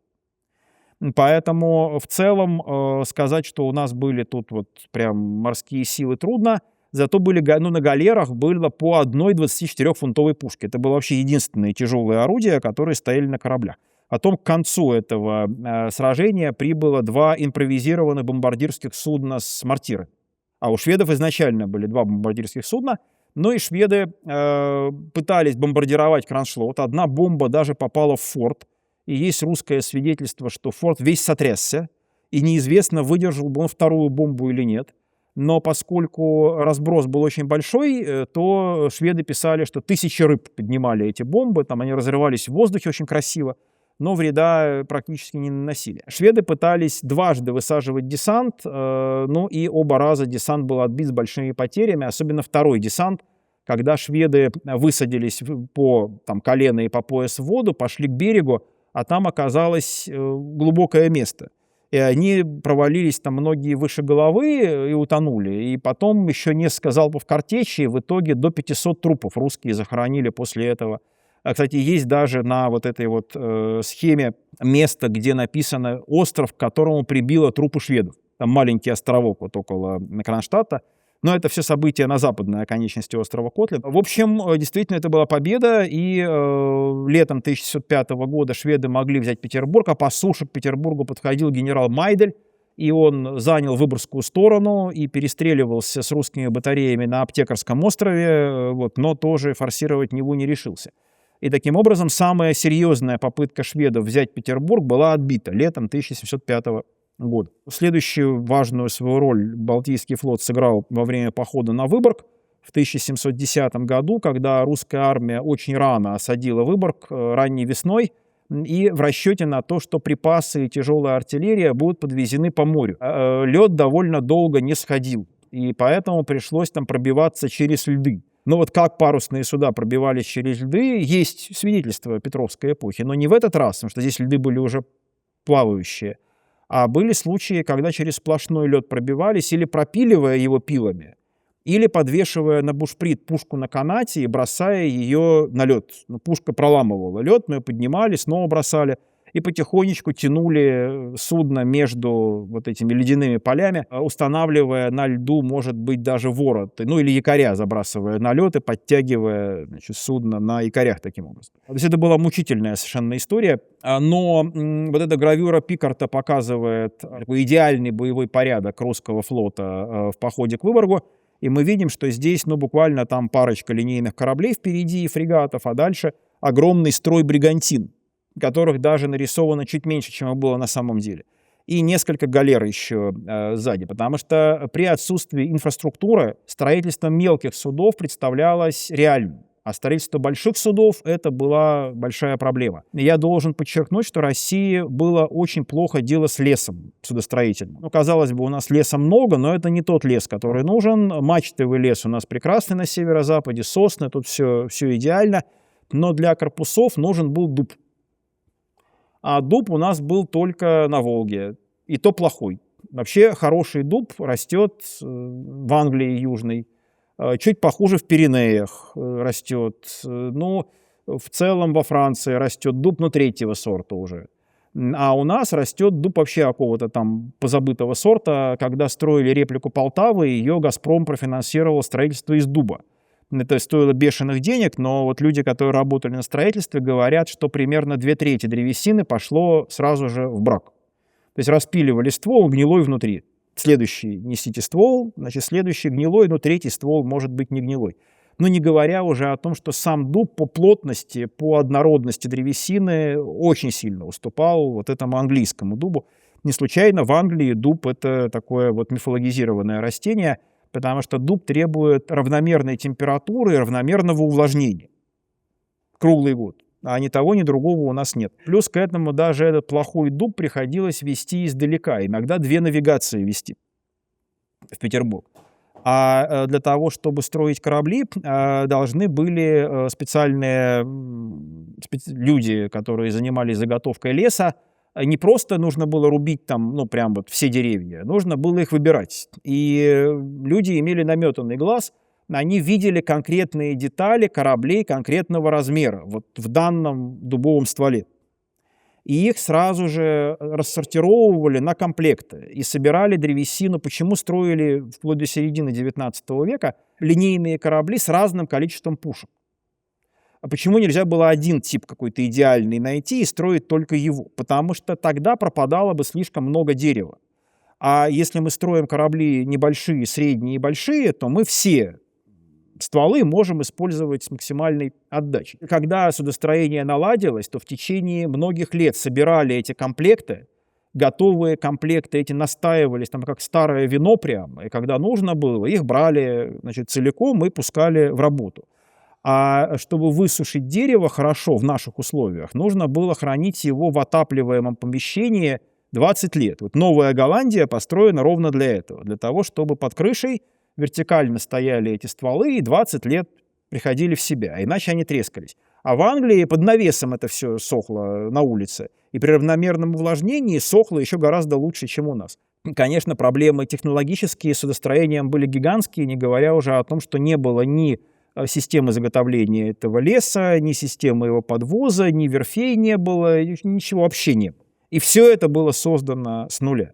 Поэтому в целом сказать, что у нас были тут вот прям морские силы, трудно. Зато были, на галерах было по одной 24-фунтовой пушке. Это было вообще единственное тяжелое орудие, которые стояли на кораблях. Потом к концу этого сражения прибыло 2 импровизированных бомбардирских судна с мортирами. А у шведов изначально были 2 бомбардирских судна, но и шведы пытались бомбардировать Кроншлот. Одна бомба даже попала в форт, и есть русское свидетельство, что форт весь сотрясся, и неизвестно, выдержал бы он вторую бомбу или нет. Но поскольку разброс был очень большой, то шведы писали, что 1000 рыб поднимали эти бомбы, там они разрывались в воздухе очень красиво, но вреда практически не наносили. Шведы пытались дважды высаживать десант, и оба раза десант был отбит с большими потерями, особенно второй десант, когда шведы высадились по колено и по пояс в воду, пошли к берегу, а там оказалось глубокое место. И они провалились многие выше головы и утонули. И потом еще несколько залпов картечи, в итоге до 500 трупов русские захоронили после этого. Кстати, есть даже на вот этой вот схеме место, где написано остров, к которому прибило трупы шведов. Там маленький островок вот около Кронштадта. Но это все события на западной оконечности острова Котлет. В общем, действительно, это была победа, и летом 1605 года шведы могли взять Петербург, а по суше к Петербургу подходил генерал Майдель, и он занял Выборгскую сторону и перестреливался с русскими батареями на Аптекарском острове, но тоже форсировать Неву не решился. И таким образом самая серьезная попытка шведов взять Петербург была отбита летом 1705 года. Следующую важную свою роль Балтийский флот сыграл во время похода на Выборг в 1710 году, когда русская армия очень рано осадила Выборг, ранней весной, и в расчете на то, что припасы и тяжелая артиллерия будут подвезены по морю. Лед довольно долго не сходил, и поэтому пришлось там пробиваться через льды. Но вот как парусные суда пробивались через льды, есть свидетельства Петровской эпохи, но не в этот раз, потому что здесь льды были уже плавающие, а были случаи, когда через сплошной лед пробивались или пропиливая его пилами, или подвешивая на бушприт пушку на канате и бросая ее на лед. Пушка проламывала лед, мы ее поднимали, снова бросали и потихонечку тянули судно между вот этими ледяными полями, устанавливая на льду, может быть, даже ворот, или якоря забрасывая на лед и подтягивая, судно на якорях таким образом. То есть это была мучительная совершенно история, но вот эта гравюра Пикарта показывает такой идеальный боевой порядок русского флота в походе к Выборгу. И мы видим, что здесь, буквально там парочка линейных кораблей впереди и фрегатов, а дальше огромный строй бригантин, которых даже нарисовано чуть меньше, чем было на самом деле. И несколько галер еще сзади, потому что при отсутствии инфраструктуры строительство мелких судов представлялось реальным. А строительство больших судов — это была большая проблема. И я должен подчеркнуть, что России было очень плохо дело с лесом судостроительным. Казалось бы, у нас леса много, но это не тот лес, который нужен. Мачтовый лес у нас прекрасный на северо-западе, сосны, тут все идеально. Но для корпусов нужен был дуб. А дуб у нас был только на Волге, и то плохой. Вообще хороший дуб растет в Англии Южной, чуть похуже в Пиренеях растет. В целом во Франции растет дуб, третьего сорта уже. А у нас растет дуб вообще какого-то там позабытого сорта. Когда строили реплику Полтавы, ее «Газпром» профинансировал строительство из дуба. Это стоило бешеных денег, но вот люди, которые работали на строительстве, говорят, что примерно 2/3 древесины пошло сразу же в брак. То есть распиливали ствол, гнилой внутри. Следующий несите ствол, следующий гнилой, но третий ствол может быть не гнилой. Не говоря уже о том, что сам дуб по плотности, по однородности древесины очень сильно уступал вот этому английскому дубу. Не случайно в Англии дуб — это такое мифологизированное растение, потому что дуб требует равномерной температуры и равномерного увлажнения круглый год. А ни того, ни другого у нас нет. Плюс к этому даже этот плохой дуб приходилось везти издалека. Иногда 2 навигации везти в Петербург. А для того, чтобы строить корабли, должны были специальные люди, которые занимались заготовкой леса. Не просто нужно было рубить там, прям все деревья, нужно было их выбирать. И люди имели наметанный глаз, они видели конкретные детали кораблей конкретного размера, в данном дубовом стволе. И их сразу же рассортировывали на комплекты и собирали древесину. Почему строили вплоть до середины XIX века линейные корабли с разным количеством пушек? А почему нельзя было один тип какой-то идеальный найти и строить только его? Потому что тогда пропадало бы слишком много дерева. А если мы строим корабли небольшие, средние и большие, то мы все стволы можем использовать с максимальной отдачей. Когда судостроение наладилось, то в течение многих лет собирали эти комплекты, готовые комплекты эти настаивались, как старое вино прямо, и когда нужно было, их брали целиком и пускали в работу. А чтобы высушить дерево хорошо в наших условиях, нужно было хранить его в отапливаемом помещении 20 лет. Новая Голландия построена ровно для этого, для того, чтобы под крышей вертикально стояли эти стволы и 20 лет приходили в себя, иначе они трескались. А в Англии под навесом это все сохло на улице, и при равномерном увлажнении сохло еще гораздо лучше, чем у нас. Конечно, проблемы технологические с судостроением были гигантские, не говоря уже о том, что не было ни системы заготовления этого леса, ни системы его подвоза, ни верфей не было, ничего вообще не было. И все это было создано с нуля.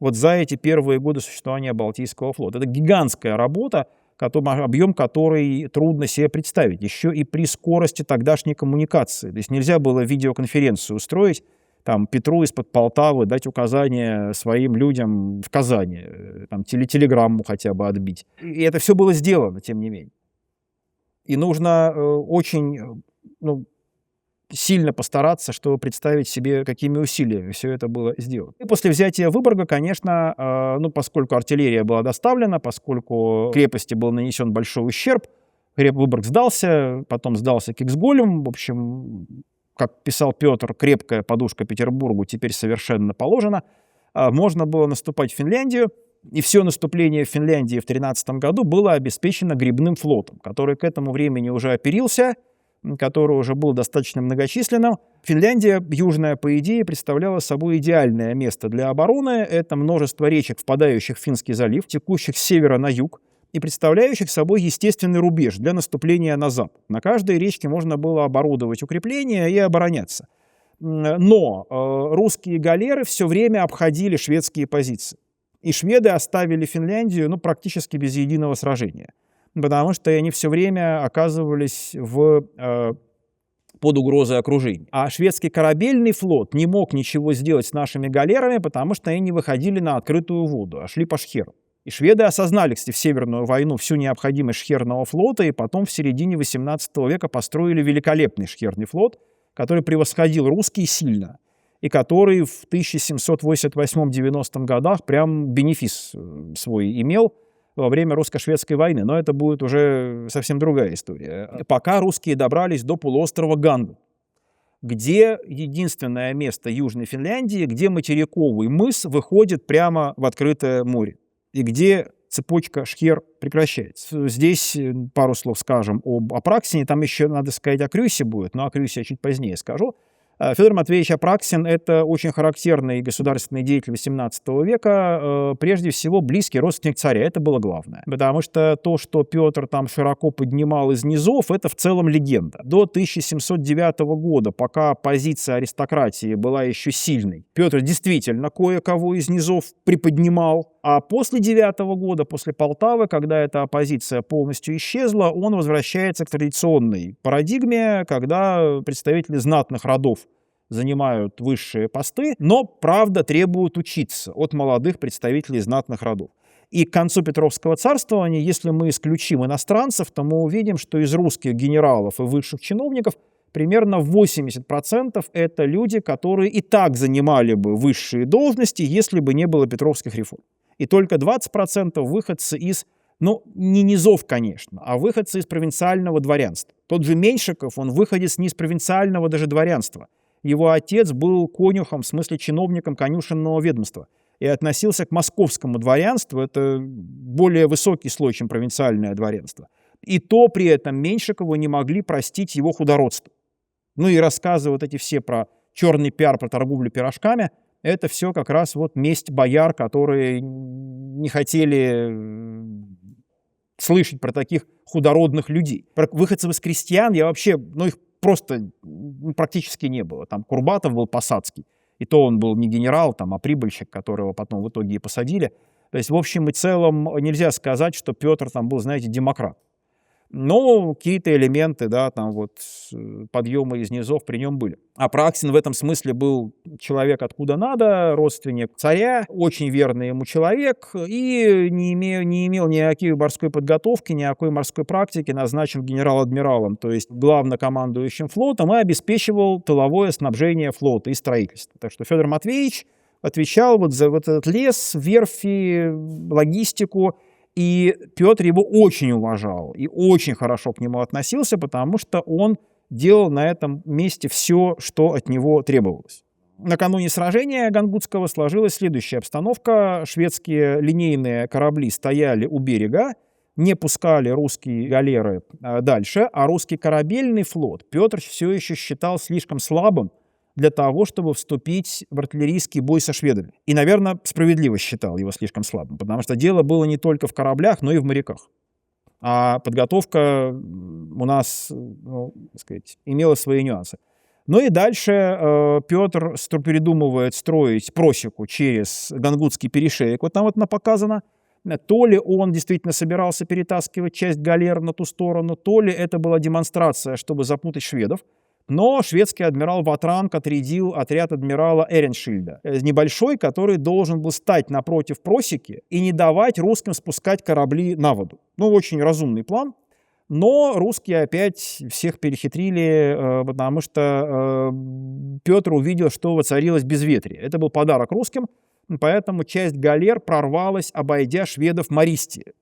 За эти первые годы существования Балтийского флота. Это гигантская работа, объем которой трудно себе представить. Еще и при скорости тогдашней коммуникации. То есть нельзя было видеоконференцию устроить там, Петру из-под Полтавы дать указания своим людям в Казани, там, телеграмму хотя бы отбить. И это все было сделано, тем не менее. И нужно очень сильно постараться, чтобы представить себе, какими усилиями все это было сделано. И после взятия Выборга, конечно, поскольку артиллерия была доставлена, поскольку крепости был нанесен большой ущерб, Выборг сдался, потом сдался Киксголем. В общем, как писал Петр, крепкая подушка Петербургу теперь совершенно положена. Можно было наступать в Финляндию, и все наступление в Финляндии в 13 году было обеспечено грибным флотом, который к этому времени уже оперился, который уже был достаточно многочисленным. Финляндия южная, по идее, представляла собой идеальное место для обороны. Это множество речек, впадающих в Финский залив, текущих с севера на юг, и представляющих собой естественный рубеж для наступления на запад. На каждой речке можно было оборудовать укрепления и обороняться. Но русские галеры все время обходили шведские позиции. И шведы оставили Финляндию практически без единого сражения, потому что они все время оказывались под угрозой окружения. А шведский корабельный флот не мог ничего сделать с нашими галерами, потому что они не выходили на открытую воду, а шли по шхеру. И шведы осознали, кстати, в Северную войну всю необходимость шхерного флота, и потом в середине XVIII века построили великолепный шхерный флот, который превосходил русский сильно, и который в 1788-90 годах прям бенефис свой имел во время русско-шведской войны. Но это будет уже совсем другая история. Пока русские добрались до полуострова Ганга, где единственное место Южной Финляндии, где материковый мыс выходит прямо в открытое море, и где цепочка шхер прекращается. Здесь пару слов скажем об Апраксине, там еще, надо сказать, о Крюсе будет, но о Крюсе я чуть позднее скажу. Федор Матвеевич Апраксин — это очень характерный государственный деятель XVIII века, прежде всего близкий родственник царя, это было главное. Потому что то, что Петр там широко поднимал из низов, это в целом легенда. До 1709 года, пока позиция аристократии была еще сильной, Петр действительно кое-кого из низов приподнимал, а после 9 года, после Полтавы, когда эта оппозиция полностью исчезла, он возвращается к традиционной парадигме, когда представители знатных родов занимают высшие посты, но, правда, требуют учиться от молодых представителей знатных родов. И к концу Петровского царствования, если мы исключим иностранцев, то мы увидим, что из русских генералов и высших чиновников примерно 80% это люди, которые и так занимали бы высшие должности, если бы не было петровских реформ. И только 20% выходцы из, не низов, конечно, а выходцы из провинциального дворянства. Тот же Меньшиков, он выходец не из провинциального даже дворянства. Его отец был конюхом, в смысле чиновником конюшенного ведомства, и относился к московскому дворянству, это более высокий слой, чем провинциальное дворянство. И то при этом Меньшикову не могли простить его худородство. И рассказы вот эти все про черный пиар, про торговлю пирожками, это все как раз месть бояр, которые не хотели слышать про таких худородных людей. Про выходцев из крестьян я вообще, их просто практически не было. Там Курбатов был посадский, и то он был не генерал, а прибыльщик, которого потом в итоге и посадили. То есть, в общем и целом, нельзя сказать, что Петр там был, знаете, демократ. Но какие-то элементы, подъема из низов при нем были. Апраксин в этом смысле был человек откуда надо, родственник царя, очень верный ему человек, и не имел никакой морской подготовки, никакой морской практики, назначен генерал-адмиралом, то есть главнокомандующим флотом, и обеспечивал тыловое снабжение флота и строительство. Так что Федор Матвеевич отвечал за этот лес, верфи, логистику. И Петр его очень уважал и очень хорошо к нему относился, потому что он делал на этом месте все, что от него требовалось. Накануне сражения Гангутского сложилась следующая обстановка. Шведские линейные корабли стояли у берега, не пускали русские галеры дальше, а русский корабельный флот Петр все еще считал слишком слабым для того, чтобы вступить в артиллерийский бой со шведами. И, наверное, справедливо считал его слишком слабым, потому что дело было не только в кораблях, но и в моряках. А подготовка у нас, имела свои нюансы. И дальше Петр передумывает строить просеку через Гангутский перешеек. Там показано. То ли он действительно собирался перетаскивать часть галер на ту сторону, то ли это была демонстрация, чтобы запутать шведов. Но шведский адмирал Ватранг отрядил отряд адмирала Эреншильда, небольшой, который должен был стать напротив просеки и не давать русским спускать корабли на воду. Ну, очень разумный план. Но русские опять всех перехитрили, потому что Петр увидел, что воцарилось безветрие. Это был подарок русским, поэтому часть галер прорвалась, обойдя шведов в Мористии.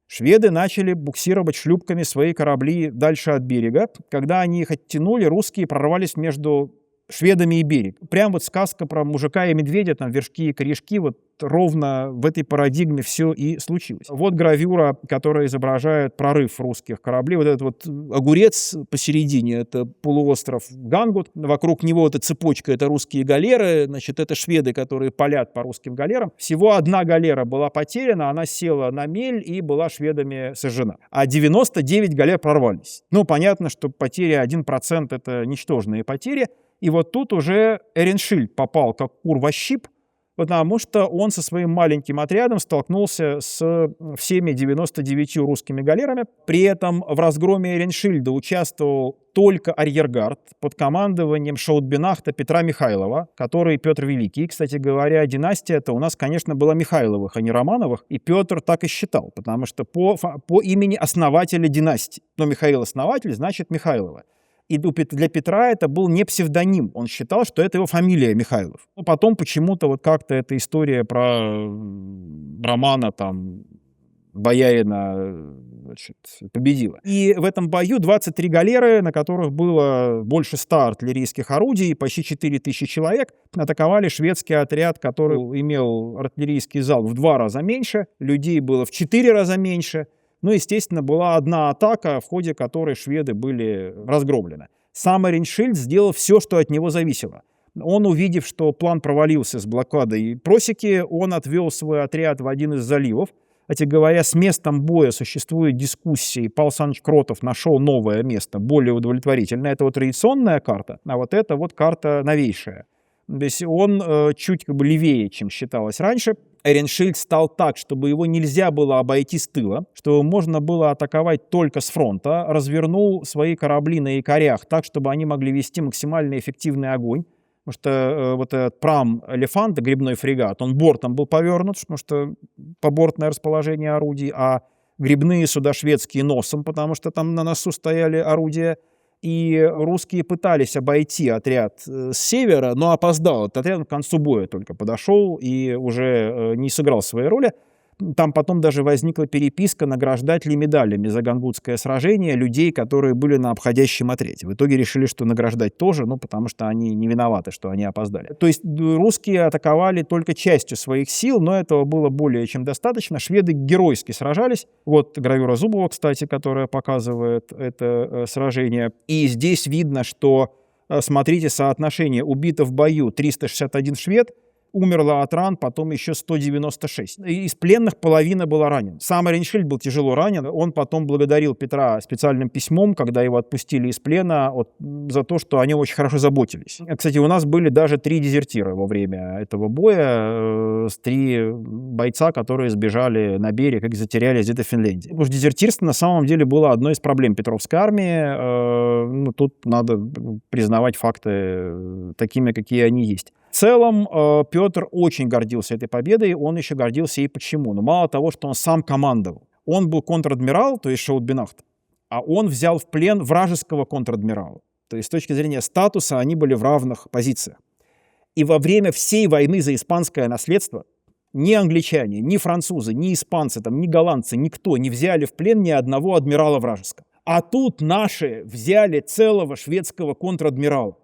Шведы начали буксировать шлюпками свои корабли дальше от берега. Когда они их оттянули, русские прорвались между шведами и берег. Прям вот сказка про мужика и медведя, там вершки и корешки, вот ровно в этой парадигме все и случилось. Вот гравюра, которая изображает прорыв русских кораблей. Вот этот вот огурец посередине, это полуостров Гангут. Вокруг него эта цепочка, это русские галеры. Значит, это шведы, которые палят по русским галерам. Всего одна галера была потеряна, она села на мель и была шведами сожжена. А 99 галер прорвались. Ну, понятно, что потеря 1% — это ничтожные потери. И вот тут уже Эреншильд попал как кур во щип, потому что он со своим маленьким отрядом столкнулся с всеми 99 русскими галерами. При этом в разгроме Эреншильда участвовал только арьергард под командованием шаутбенахта Петра Михайлова, который Петр Великий. Кстати говоря, династия-то у нас, конечно, была Михайловых, а не Романовых. И Петр так и считал, потому что по имени основателя династии. Но Михаил основатель, значит Михайлова. И для Петра это был не псевдоним. Он считал, что это его фамилия Михайлов. Но потом почему-то вот как-то эта история про Романа там, боярина, значит, победила. И в этом бою 23 галеры, на которых было больше 100 артиллерийских орудий, почти 4000 человек, атаковали шведский отряд, который имел артиллерийский залп в 2 раза меньше, людей было в 4 раза меньше. Ну, естественно, была одна атака, в ходе которой шведы были разгромлены. Сам Эреншильд сделал все, что от него зависело. Он, увидев, что план провалился с блокадой просеки, он отвел свой отряд в один из заливов. Кстати говоря, с местом боя существует дискуссия, и Павел Александрович Кротов нашел новое место, более удовлетворительное. Это вот традиционная карта, а вот это вот карта новейшая. То есть он чуть как бы левее, чем считалось раньше. Эреншильд стал так, чтобы его нельзя было обойти с тыла, что можно было атаковать только с фронта, развернул свои корабли на якорях так, чтобы они могли вести максимально эффективный огонь. Потому что вот этот прам «Элефант», гребной фрегат, он бортом был повернут, потому что побортное расположение орудий, а гребные суда шведские носом, потому что там на носу стояли орудия. И русские пытались обойти отряд с севера, но опоздал. Этот отряд к концу боя только подошел и уже не сыграл своей роли. Там потом даже возникла переписка, награждать ли медалями за Гангутское сражение людей, которые были на обходящем отряде. В итоге решили, что награждать тоже, ну, потому что они не виноваты, что они опоздали. То есть русские атаковали только частью своих сил, но этого было более чем достаточно. Шведы геройски сражались. Вот гравюра Зубова, кстати, которая показывает это сражение. И здесь видно, что, смотрите, соотношение: убито в бою 361 швед, умерло от ран, потом еще 196. Из пленных половина была ранена. Сам Эреншильд был тяжело ранен. Он потом благодарил Петра специальным письмом, когда его отпустили из плена, за то, что о нем очень хорошо заботились. Кстати, у нас были даже 3 дезертира во время этого боя. 3 бойца, которые сбежали на берег и затерялись где-то в Финляндии. Потому что дезертирство на самом деле было одной из проблем Петровской армии. Тут надо признавать факты такими, какие они есть. В целом Петр очень гордился этой победой, он еще гордился и почему. Но мало того, что он сам командовал. Он был контр-адмирал, то есть шаутбенахт, а он взял в плен вражеского контр-адмирала. То есть с точки зрения статуса они были в равных позициях. И во время всей войны за испанское наследство ни англичане, ни французы, ни испанцы, ни голландцы, никто не взяли в плен ни одного адмирала вражеского. А тут наши взяли целого шведского контр-адмирала.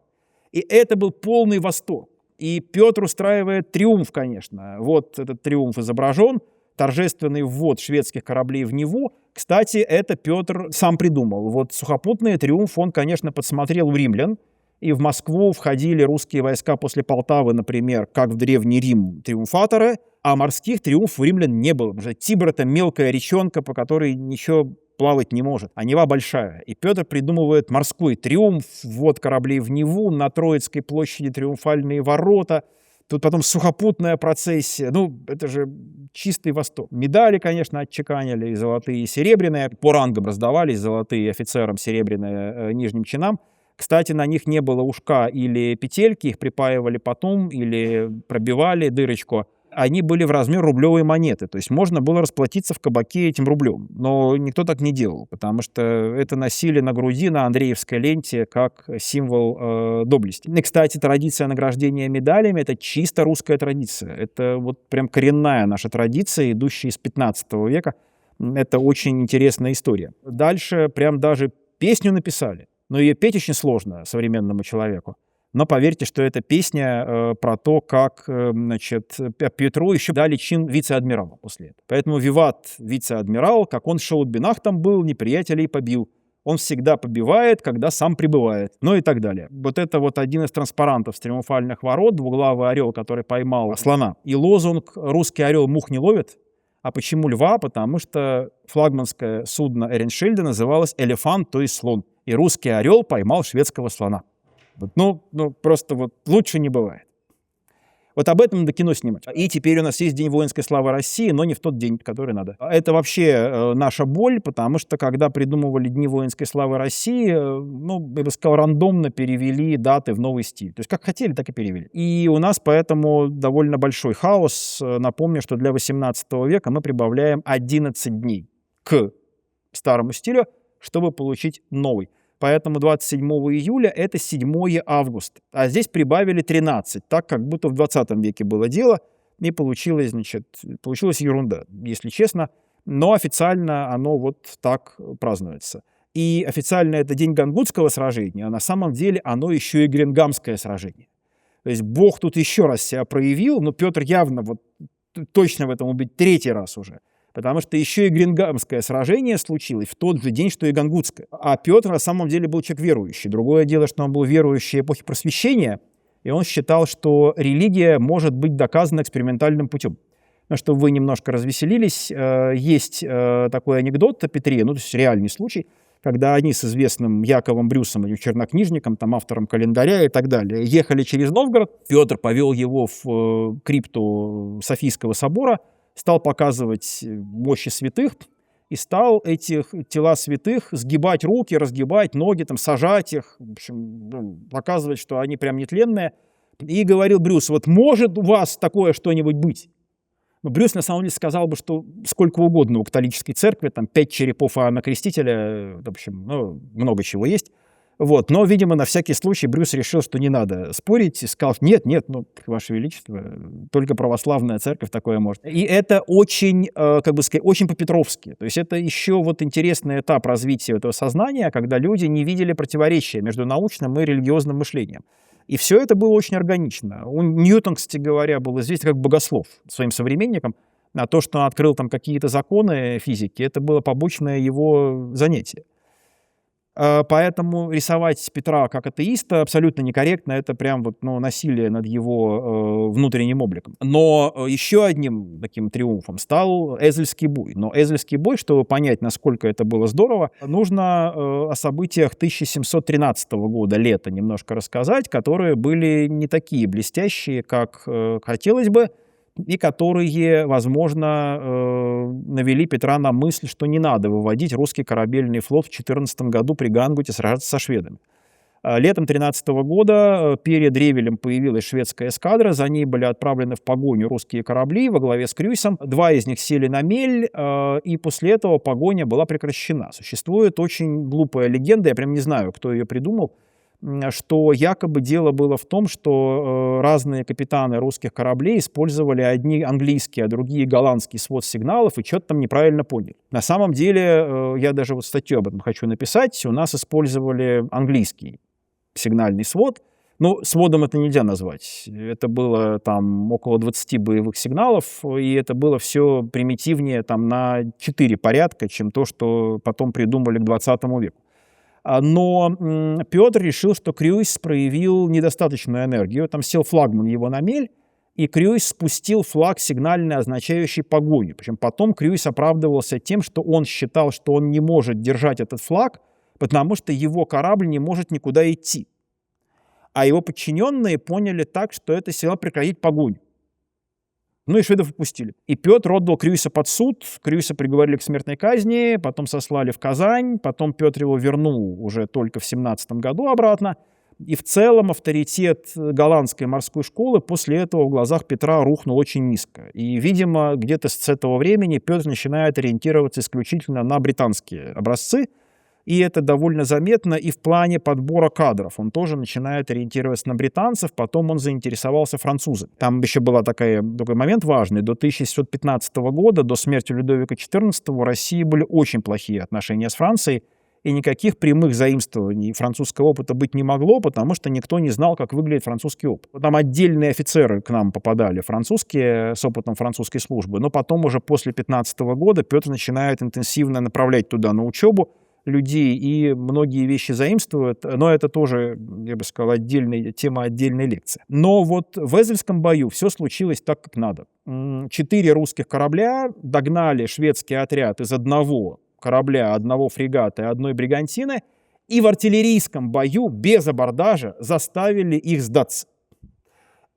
И это был полный восторг. И Петр устраивает триумф, конечно. Вот этот триумф изображен. Торжественный ввод шведских кораблей в Неву. Кстати, это Петр сам придумал. Вот сухопутный триумф он, конечно, подсмотрел у римлян. И в Москву входили русские войска после Полтавы, например, как в Древний Рим, триумфаторы. А морских триумфов у римлян не было. Потому что Тибр — это мелкая речонка, по которой ничего плавать не может, а Нева большая. И Петр придумывает морской триумф, ввод кораблей в Неву, на Троицкой площади триумфальные ворота, тут потом сухопутная процессия. Это же чистый восторг. Медали, конечно, отчеканили, и золотые, и серебряные. По рангам раздавались: золотые офицерам, серебряные нижним чинам. Кстати, на них не было ушка или петельки, их припаивали потом или пробивали дырочку. Они были в размер рублевой монеты, то есть можно было расплатиться в кабаке этим рублем. Но никто так не делал, потому что это носили на груди, на Андреевской ленте, как символ доблести. И, кстати, традиция награждения медалями — это чисто русская традиция. Это вот прям коренная наша традиция, идущая из 15 века. Это очень интересная история. Дальше прям даже песню написали. Но ее петь очень сложно современному человеку. Но поверьте, что эта песня про то, как, значит, Петру еще дали чин вице-адмирала после этого. Поэтому виват вице-адмирал, как он в Шаудбинах там был, неприятелей побил. Он всегда побивает, когда сам прибывает. Ну и так далее. Вот это вот один из транспарантов с триумфальных ворот, двуглавый орел, который поймал слона. И лозунг «Русский орел мух не ловит». А почему льва? Потому что флагманское судно Эреншильда называлось «Элефант», то есть слон. И русский орел поймал шведского слона. Ну, просто вот лучше не бывает. Вот об этом надо кино снимать. И теперь у нас есть День воинской славы России, но не в тот день, который надо. Это вообще наша боль, потому что когда придумывали Дни воинской славы России, ну, я бы сказал, рандомно перевели даты в новый стиль. То есть как хотели, так и перевели. И у нас поэтому довольно большой хаос. Напомню, что для 18 века мы прибавляем 11 дней к старому стилю, чтобы получить новый. Поэтому 27 июля — это 7 августа. А здесь прибавили 13, так как будто в 20 веке было дело, и получилась ерунда, если честно. Но официально оно вот так празднуется. И официально это день Гангутского сражения, а на самом деле оно еще и Гренгамское сражение. То есть Бог тут еще раз себя проявил, но Петр явно вот точно в этом убит 3-й раз уже. Потому что еще и Гренгамское сражение случилось в тот же день, что и Гангутское. А Петр на самом деле был человек верующий. Другое дело, что он был верующий эпохи Просвещения, и он считал, что религия может быть доказана экспериментальным путем. Но чтобы вы немножко развеселились, есть такой анекдот о Петре, ну, то есть реальный случай, когда они с известным Яковом Брюсом, чернокнижником, там, автором календаря и так далее, ехали через Новгород. Петр повел его в крипту Софийского собора, стал показывать мощи святых и стал этих тела святых сгибать руки, разгибать ноги, там, сажать их, в общем, показывать, что они прям нетленные. И говорил Брюс: вот может у вас такое что-нибудь быть? Но Брюс на самом деле сказал бы, что сколько угодно у католической церкви, там 5 черепов Иоанна Крестителя, в общем, ну, много чего есть. Вот. Но, видимо, на всякий случай Брюс решил, что не надо спорить, и сказал: нет, ну, Ваше Величество, только православная церковь такое может. И это очень, как бы сказать, очень по-петровски. То есть это еще вот интересный этап развития этого сознания, когда люди не видели противоречия между научным и религиозным мышлением. И все это было очень органично. Ньютон, кстати говоря, был известен как богослов своим современникам, а то, что он открыл там какие-то законы физики, это было побочное его занятие. Поэтому рисовать Петра как атеиста абсолютно некорректно, это прям вот, ну, насилие над его внутренним обликом. Но еще одним таким триумфом стал Эзельский бой. Но Эзельский бой, чтобы понять, насколько это было здорово, нужно о событиях 1713 года, лета, немножко рассказать, которые были не такие блестящие, как хотелось бы, и которые, возможно, навели Петра на мысль, что не надо выводить русский корабельный флот в 14 году при Гангуте сражаться со шведами. Летом 13 года перед Ревелем появилась шведская эскадра, за ней были отправлены в погоню русские корабли во главе с Крюйсом. 2 из них сели на мель, и после этого погоня была прекращена. Существует очень глупая легенда, я прям не знаю, кто ее придумал, что якобы дело было в том, что разные капитаны русских кораблей использовали одни английские, а другие голландские свод сигналов и что-то там неправильно поняли. На самом деле, я даже вот статью об этом хочу написать, у нас использовали английский сигнальный свод. Ну, сводом это нельзя назвать. Это было там около 20 боевых сигналов, и это было все примитивнее там на 4 порядка, чем то, что потом придумали к 20 веку. Но Петр решил, что Крюйс проявил недостаточную энергию. Там сел флагман его на мель, и Крюйс спустил флаг сигнальный, означающий погоню. Причем потом Крюйс оправдывался тем, что он считал, что он не может держать этот флаг, потому что его корабль не может никуда идти. А его подчиненные поняли так, что это сигнал прекратить погоню. Ну и шведов отпустили. И Петр отдал Крюйса под суд. Крюйса приговорили к смертной казни, потом сослали в Казань, потом Петр его вернул уже только в 17 году обратно. И в целом авторитет голландской морской школы после этого в глазах Петра рухнул очень низко. И, видимо, где-то с этого времени Петр начинает ориентироваться исключительно на британские образцы. И это довольно заметно и в плане подбора кадров. Он тоже начинает ориентироваться на британцев, потом он заинтересовался французами. Там еще был такой момент важный. До 1715 года, до смерти Людовика XIV, у России были очень плохие отношения с Францией, и никаких прямых заимствований французского опыта быть не могло, потому что никто не знал, как выглядит французский опыт. Там отдельные офицеры к нам попадали, французские, с опытом французской службы, но потом уже после 15 года Петр начинает интенсивно направлять туда на учебу людей, и многие вещи заимствуют, но это тоже, я бы сказал, тема отдельной лекции. Но вот в Эзельском бою все случилось так, как надо. 4 русских корабля догнали шведский отряд из одного корабля, одного фрегата и одной бригантины, и в артиллерийском бою без абордажа заставили их сдаться.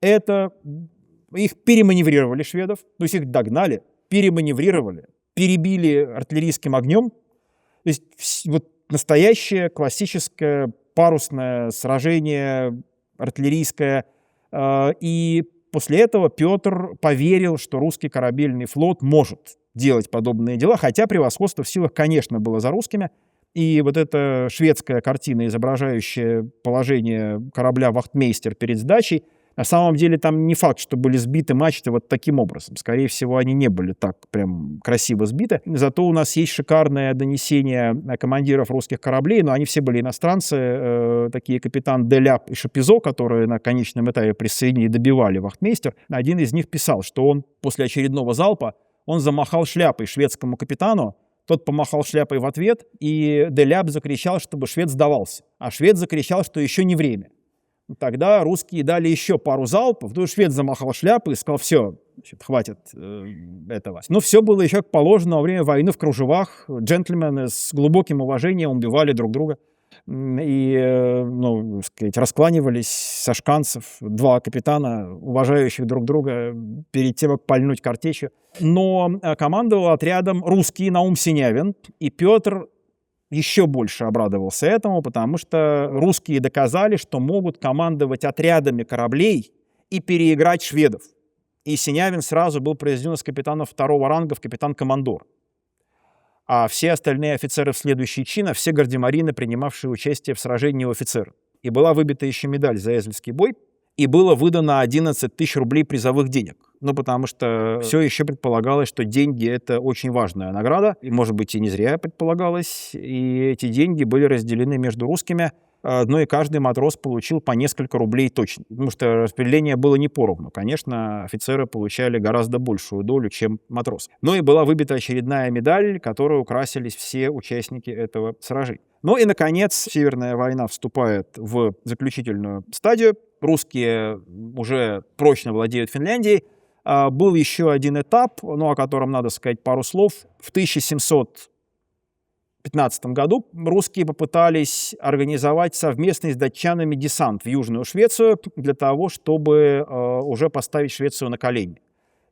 Их переманеврировали шведов, то есть их догнали, переманеврировали, перебили артиллерийским огнем. То есть вот настоящее классическое парусное сражение артиллерийское. И после этого Петр поверил, что русский корабельный флот может делать подобные дела, хотя превосходство в силах, конечно, было за русскими. И вот эта шведская картина, изображающая положение корабля «Вахтмейстер» перед сдачей, на самом деле там не факт, что были сбиты мачты вот таким образом. Скорее всего, они не были так прям красиво сбиты. Зато у нас есть шикарное донесение командиров русских кораблей, но они все были иностранцы, такие капитан Деляп и Шапизо, которые на конечном этапе присоединили и добивали «Вахтмейстер». Один из них писал, что он после очередного залпа он замахал шляпой шведскому капитану, тот помахал шляпой в ответ, и Деляп закричал, чтобы швед сдавался. А швед закричал, что еще не время. Тогда русские дали еще пару залпов, тут швед замахал шляпой и сказал: все, хватит этого. Но все было еще как положено во время войны в кружевах. Джентльмены с глубоким уважением убивали друг друга и, раскланивались со шканцев. 2 капитана, уважающих друг друга, перед тем, как пальнуть картечью. Но командовал отрядом русский Наум Синявин, и Петр еще больше обрадовался этому, потому что русские доказали, что могут командовать отрядами кораблей и переиграть шведов. И Синявин сразу был произведен из капитана 2-го ранга в капитан-командор. А все остальные офицеры в следующий чин, все гардемарины, принимавшие участие в сражении у офицеров. И была выбита еще медаль за Эзельский бой, и было выдано 11 тысяч рублей призовых денег. Потому что все еще предполагалось, что деньги — это очень важная награда, и, может быть, и не зря предполагалось, и эти деньги были разделены между русскими, но и каждый матрос получил по несколько рублей точно, потому что распределение было не поровну. Конечно, офицеры получали гораздо большую долю, чем матросы. Но и была выбита очередная медаль, которой украсились все участники этого сражения. Ну и, наконец, Северная война вступает в заключительную стадию. Русские уже прочно владеют Финляндией. Был еще один этап, о котором надо сказать пару слов. В 1715 году русские попытались организовать совместный с датчанами десант в Южную Швецию для того, чтобы уже поставить Швецию на колени.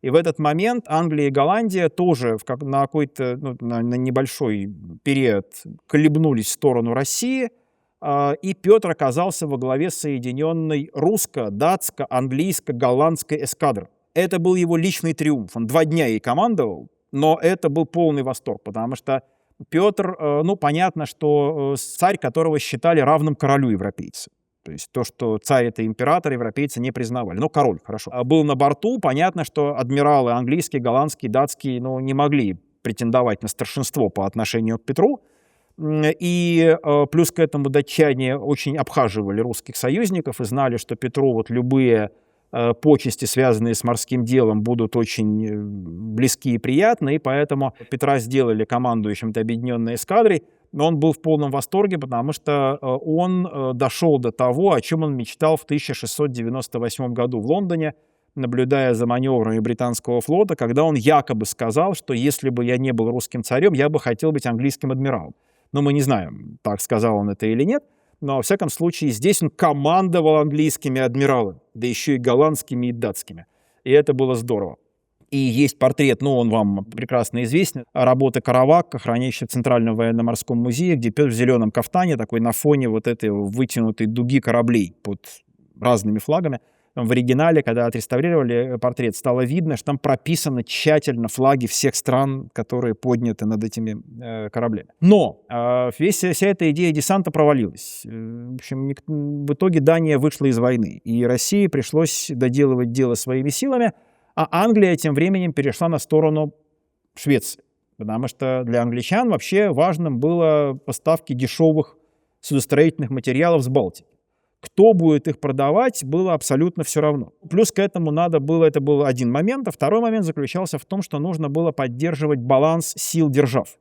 И в этот момент Англия и Голландия тоже на какой-то на небольшой период колебнулись в сторону России, и Петр оказался во главе соединенной русско-датско-английско-голландской эскадры. Это был его личный триумф. Он 2 дня ей командовал, но это был полный восторг, потому что Петр, понятно, что царь, которого считали равным королю европейцам. То есть то, что царь — это император, европейцы не признавали. Но король, хорошо. Был на борту, понятно, что адмиралы английские, голландские, датские, не могли претендовать на старшинство по отношению к Петру. И плюс к этому датчане очень обхаживали русских союзников и знали, что Петру любые почести, связанные с морским делом, будут очень близки и приятны, и поэтому Петра сделали командующим этой объединенной эскадрой. Но он был в полном восторге, потому что он дошел до того, о чем он мечтал в 1698 году в Лондоне, наблюдая за маневрами британского флота, когда он якобы сказал, что если бы я не был русским царем, я бы хотел быть английским адмиралом. Но мы не знаем, так сказал он это или нет. Но, во всяком случае, здесь он командовал английскими адмиралами, да еще и голландскими и датскими. И это было здорово. И есть портрет, ну, он вам прекрасно известен, работы Каравакка, хранящей в Центральном военно-морском музее, где Петр в зеленом кафтане, такой на фоне вот этой вытянутой дуги кораблей под разными флагами. В оригинале, когда отреставрировали портрет, стало видно, что там прописаны тщательно флаги всех стран, которые подняты над этими кораблями. Но вся эта идея десанта провалилась. В общем, в итоге Дания вышла из войны, и России пришлось доделывать дело своими силами, а Англия тем временем перешла на сторону Швеции, потому что для англичан вообще важным было поставки дешевых судостроительных материалов с Балтики. Кто будет их продавать, было абсолютно все равно. Плюс к этому надо было, это был один момент, а второй момент заключался в том, что нужно было поддерживать баланс сил держав.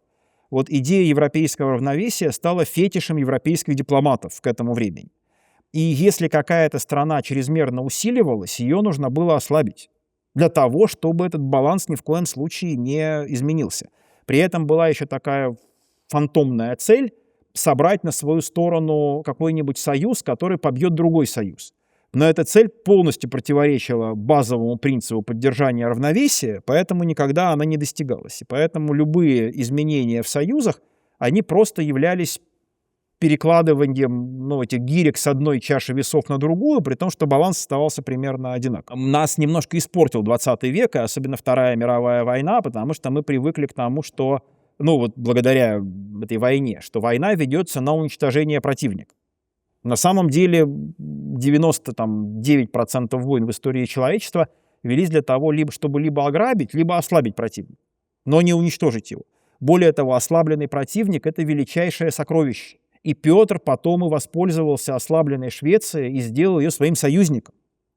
Вот идея европейского равновесия стала фетишем европейских дипломатов к этому времени. И если какая-то страна чрезмерно усиливалась, ее нужно было ослабить для того, чтобы этот баланс ни в коем случае не изменился. При этом была еще такая фантомная цель собрать на свою сторону какой-нибудь союз, который побьет другой союз. Но эта цель полностью противоречила базовому принципу поддержания равновесия, поэтому никогда она не достигалась. И поэтому любые изменения в союзах, они просто являлись перекладыванием этих гирек с одной чаши весов на другую, при том, что баланс оставался примерно одинаковым. Нас немножко испортил 20 век, и особенно Вторая мировая война, потому что мы привыкли к тому, что благодаря этой войне, что война ведется на уничтожение противника. На самом деле 99% войн в истории человечества велись для того, чтобы либо ограбить, либо ослабить противника, но не уничтожить его. Более того, ослабленный противник — это величайшее сокровище. И Петр потом и воспользовался ослабленной Швецией и сделал ее своим союзником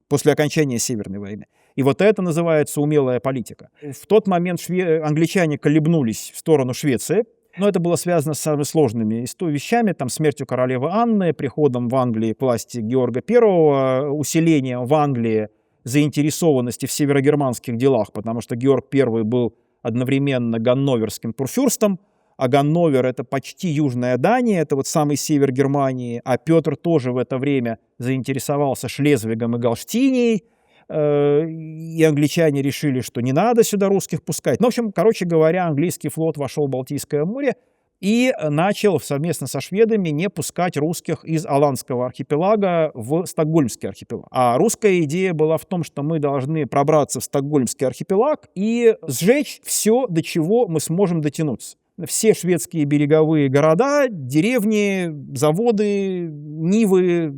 после окончания Северной войны. И вот это называется умелая политика. В тот момент англичане колебнулись в сторону Швеции, но это было связано с самыми сложными вещами, смертью королевы Анны, приходом в Англии к власти Георга I, усилением в Англии заинтересованности в северогерманских делах, потому что Георг I был одновременно ганноверским курфюрстом, а Ганновер — это почти Южная Дания, это самый север Германии, а Петр тоже в это время заинтересовался Шлезвигом и Галштинией, и англичане решили, что не надо сюда русских пускать. В общем, короче говоря, английский флот вошел в Балтийское море и начал совместно со шведами не пускать русских из Аландского архипелага в Стокгольмский архипелаг. А русская идея была в том, что мы должны пробраться в Стокгольмский архипелаг и сжечь все, до чего мы сможем дотянуться. Все шведские береговые города, деревни, заводы, нивы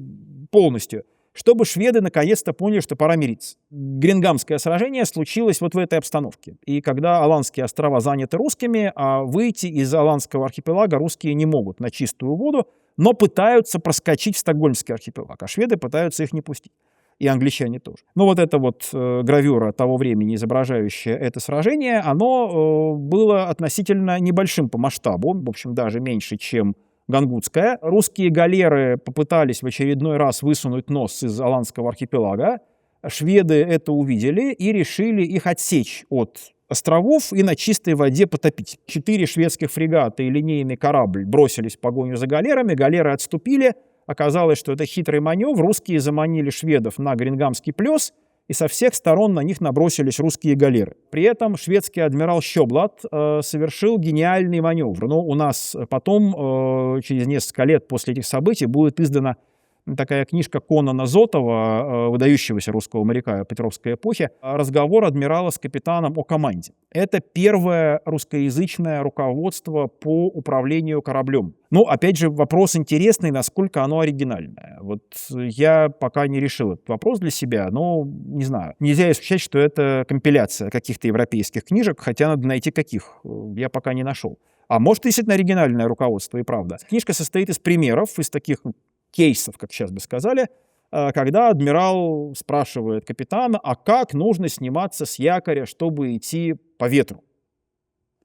полностью, чтобы шведы наконец-то поняли, что пора мириться. Гренгамское сражение случилось вот в этой обстановке. И когда Аландские острова заняты русскими, а выйти из Аландского архипелага русские не могут на чистую воду, но пытаются проскочить в Стокгольмский архипелаг, а шведы пытаются их не пустить. И англичане тоже. Эта гравюра того времени, изображающая это сражение, оно было относительно небольшим по масштабу, в общем, даже меньше, чем Гангутская. Русские галеры попытались в очередной раз высунуть нос из Аландского архипелага. Шведы это увидели и решили их отсечь от островов и на чистой воде потопить. 4 шведских фрегата и линейный корабль бросились в погоню за галерами, галеры отступили. Оказалось, что это хитрый маневр. Русские заманили шведов на Гренгамский плес, и со всех сторон на них набросились русские галеры. При этом шведский адмирал Щоблад совершил гениальный маневр. У нас потом, через несколько лет после этих событий, будет издана такая книжка Конана Зотова, выдающегося русского моряка Петровской эпохи, «Разговор адмирала с капитаном о команде». Это первое русскоязычное руководство по управлению кораблем. Опять же, вопрос интересный, насколько оно оригинальное. Я пока не решил этот вопрос для себя, но не знаю. Нельзя исключать, что это компиляция каких-то европейских книжек, хотя надо найти каких. Я пока не нашел. А может, действительно оригинальное руководство и правда. Книжка состоит из примеров, из таких кейсов, как сейчас бы сказали, когда адмирал спрашивает капитана, а как нужно сниматься с якоря, чтобы идти по ветру.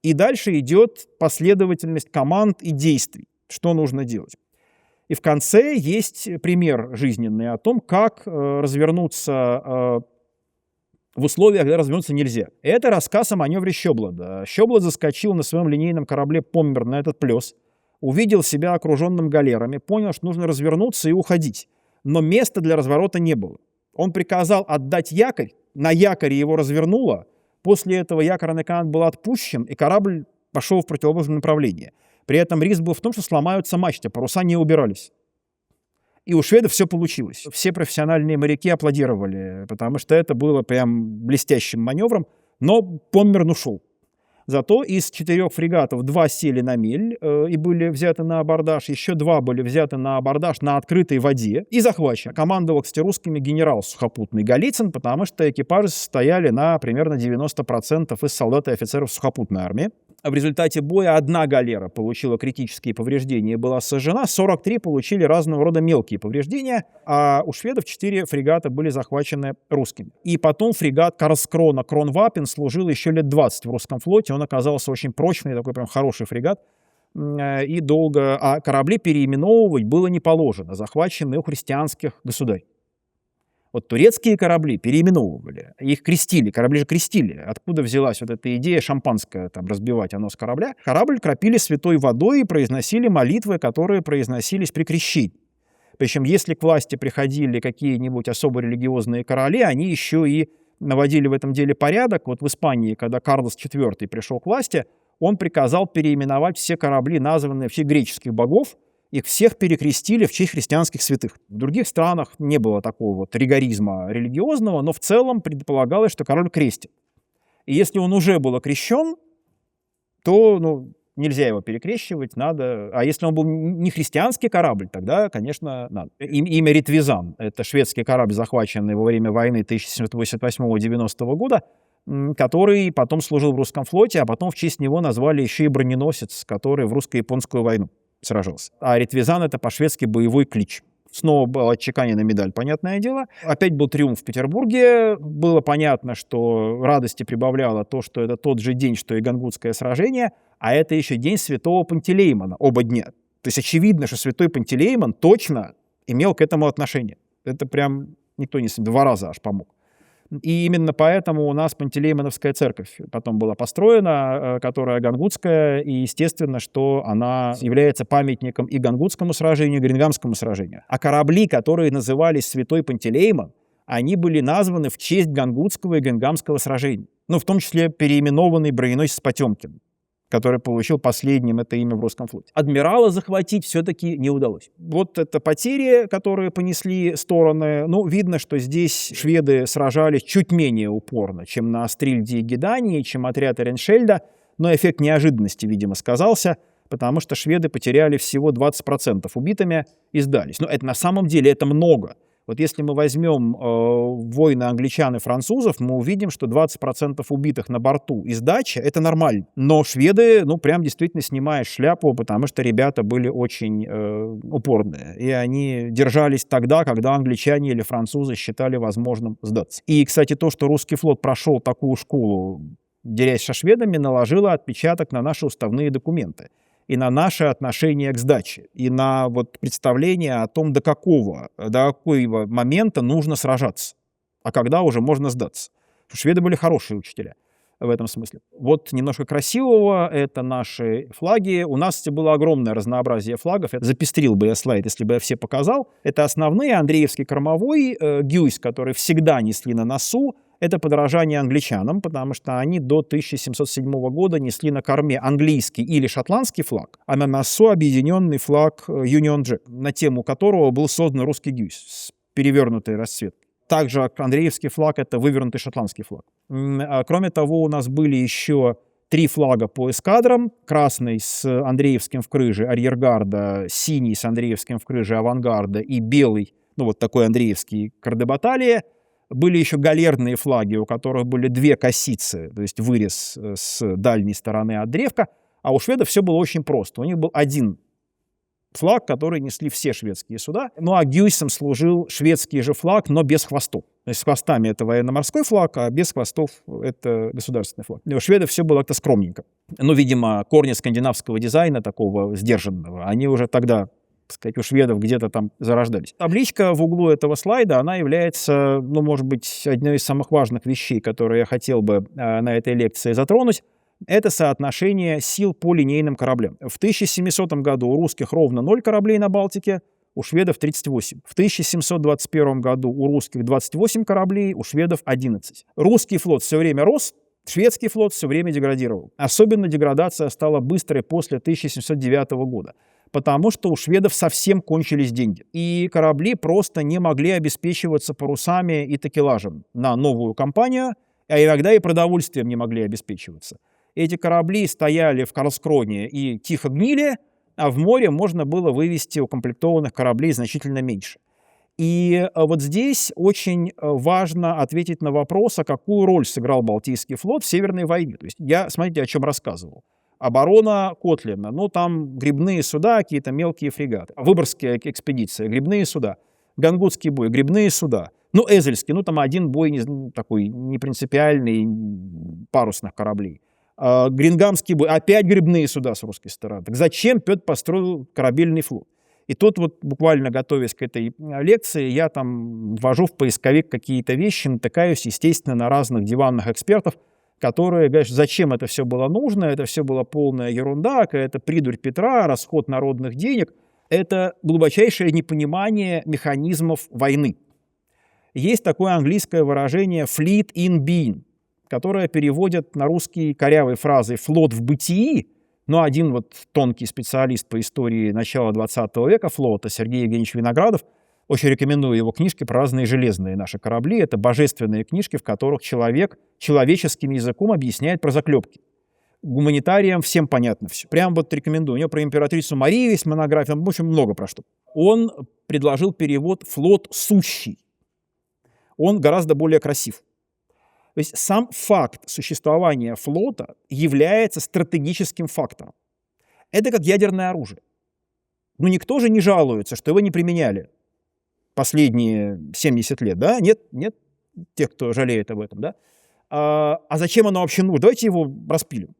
И дальше идет последовательность команд и действий, что нужно делать. И в конце есть пример жизненный о том, как развернуться в условиях, когда развернуться нельзя. Это рассказ о маневре Щоблада. Щоблад заскочил на своем линейном корабле «Поммер» на этот плес, увидел себя окруженным галерами, понял, что нужно развернуться и уходить. Но места для разворота не было. Он приказал отдать якорь, на якоре его развернуло, После этого якорный канат был отпущен, и корабль пошел в противоположном направлении. При этом риск был в том, что сломаются мачты, паруса не убирались. И у шведов все получилось. Все профессиональные моряки аплодировали, потому что это было прям блестящим маневром, но Поммерн ушел. Зато из 4 фрегатов 2 сели на мель и были взяты на абордаж, еще 2 были взяты на абордаж на открытой воде и захвачены. Командовал, кстати, русскими генерал сухопутный Голицын, потому что экипажи состояли на примерно 90% из солдат и офицеров сухопутной армии. В результате боя 1 галера получила критические повреждения и была сожжена, 43 получили разного рода мелкие повреждения, а у шведов 4 фрегата были захвачены русскими. И потом фрегат Карлскрона Кронвапен служил еще лет 20 в русском флоте, он оказался очень прочный, такой прям хороший фрегат, и долго... А корабли переименовывать было не положено, захваченные у христианских государей. Вот турецкие корабли переименовывали, их крестили, корабли же крестили. Откуда взялась вот эта идея шампанское там разбивать о нос корабля? Корабль кропили святой водой и произносили молитвы, которые произносились при крещении. Причем, если к власти приходили какие-нибудь особо религиозные короли, они еще и наводили в этом деле порядок. Вот в Испании, когда Карлос IV пришел к власти, он приказал переименовать все корабли, названные в честь греческих богов, их всех перекрестили в честь христианских святых. В других странах не было такого вот ригоризма религиозного, но в целом предполагалось, что корабль крестит. И если он уже был окрещен, то нельзя его перекрещивать, надо... А если он был не христианский корабль, тогда, конечно, надо. Имя Ритвизан — это шведский корабль, захваченный во время войны 1788-90 года, который потом служил в русском флоте, а потом в честь него назвали еще и броненосец, который в русско-японскую войну сражался. А Ритвизан — это по-шведски боевой клич. Снова была отчеканена медаль, понятное дело. Опять был триумф в Петербурге. Было понятно, что радости прибавляло то, что это тот же день, что и Гангутское сражение, а это еще день святого Пантелеймона, оба дня. То есть очевидно, что святой Пантелеймон точно имел к этому отношение. Это прям никто не... 2 раза аж помог. И именно поэтому у нас Пантелеймоновская церковь потом была построена, которая гангутская, и естественно, что она является памятником и Гангутскому сражению, и Гренгамскому сражению. А корабли, которые назывались Святой Пантелеймон, они были названы в честь Гангутского и Гренгамского сражений. В том числе переименованный броненосец Потемкин, который получил последним это имя в русском флоте. Адмирала захватить все-таки не удалось. Вот это потери, которые понесли стороны. Видно, что здесь шведы сражались чуть менее упорно, чем на Астрильде и Гедании, чем отряд Эреншельда, но эффект неожиданности, видимо, сказался, потому что шведы потеряли всего 20% убитыми и сдались. Но это на самом деле это много. Вот если мы возьмем войны англичан и французов, мы увидим, что 20% убитых на борту и сдача — это нормально. Но шведы, прям действительно снимают шляпу, потому что ребята были очень упорные. И они держались тогда, когда англичане или французы считали возможным сдаться. И, кстати, то, что русский флот прошел такую школу, дерясь со шведами, наложило отпечаток на наши уставные документы. И на наше отношение к сдаче, и на представление о том, до какого момента нужно сражаться, а когда уже можно сдаться. Шведы были хорошие учителя в этом смысле. Вот немножко красивого — это наши флаги. У нас было огромное разнообразие флагов. Это запестрил бы я слайд, если бы я все показал. Это основные: Андреевский кормовой, Гюйс, который всегда несли на носу. Это подражание англичанам, потому что они до 1707 года несли на корме английский или шотландский флаг, а на носу объединенный флаг Union Jack, на тему которого был создан русский Гюйс с перевернутой расцветкой. Также Андреевский флаг — это вывернутый шотландский флаг. Кроме того, у нас были еще 3 флага по эскадрам. Красный с Андреевским в крыже арьергарда, синий с Андреевским в крыже авангарда и белый, такой Андреевский кардебаталия. Были еще галерные флаги, у которых были 2 косицы, то есть вырез с дальней стороны от древка, а у шведов все было очень просто. У них был один флаг, который несли все шведские суда. А Гюйсом служил шведский же флаг, но без хвостов. То есть с хвостами это военно-морской флаг, а без хвостов это государственный флаг. У шведов все было как-то скромненько. Видимо, корни скандинавского дизайна, такого сдержанного, они уже тогда, у шведов где-то там зарождались. Табличка в углу этого слайда, она является, может быть, одной из самых важных вещей, которые я хотел бы на этой лекции затронуть. Это соотношение сил по линейным кораблям. В 1700 году у русских ровно 0 кораблей на Балтике, у шведов 38. В 1721 году у русских 28 кораблей, у шведов 11. Русский флот все время рос, Шведский флот все время деградировал. Особенно деградация стала быстрой после 1709 года, потому что у шведов совсем кончились деньги. И корабли просто не могли обеспечиваться парусами и такелажем на новую кампанию, а иногда и продовольствием не могли обеспечиваться. Эти корабли стояли в Карлскроне и тихо гнили, а в море можно было вывести укомплектованных кораблей значительно меньше. И вот здесь очень важно ответить на вопрос, а какую роль сыграл Балтийский флот в Северной войне. То есть я, смотрите, о чем рассказывал. Оборона Котлина, ну там грибные суда, какие-то мелкие фрегаты. Выборгская экспедиция, грибные суда. Гангутский бой, грибные суда. Ну, Эзельский, ну там один бой такой непринципиальный, парусных кораблей. Грингамский бой, опять грибные суда с русской стороны. Так зачем Петр построил корабельный флот? И тут вот буквально готовясь к этой лекции, я там ввожу в поисковик какие-то вещи, натыкаюсь, естественно, на разных диванных экспертов, которые говорят, зачем это все было нужно, это все была полная ерунда, это придурь Петра, расход народных денег. Это глубочайшее непонимание механизмов войны. Есть такое английское выражение «fleet in being», которое переводят на русский корявой фразой «флот в бытии». Но один вот тонкий специалист по истории начала 20 века флота, Сергей Евгеньевич Виноградов, очень рекомендую его книжки про разные железные наши корабли. Это божественные книжки, в которых человек человеческим языком объясняет про заклепки. Гуманитариям всем понятно все. Прям вот рекомендую. У него про императрицу Марию есть монография, в общем, много про что. Он предложил перевод «флот сущий». Он гораздо более красив. То есть сам факт существования флота является стратегическим фактором. Это как ядерное оружие. Ну, никто же не жалуется, что его не применяли последние 70 лет, да? Нет тех, кто жалеет об этом, да? А зачем оно вообще нужно? Давайте его распилим.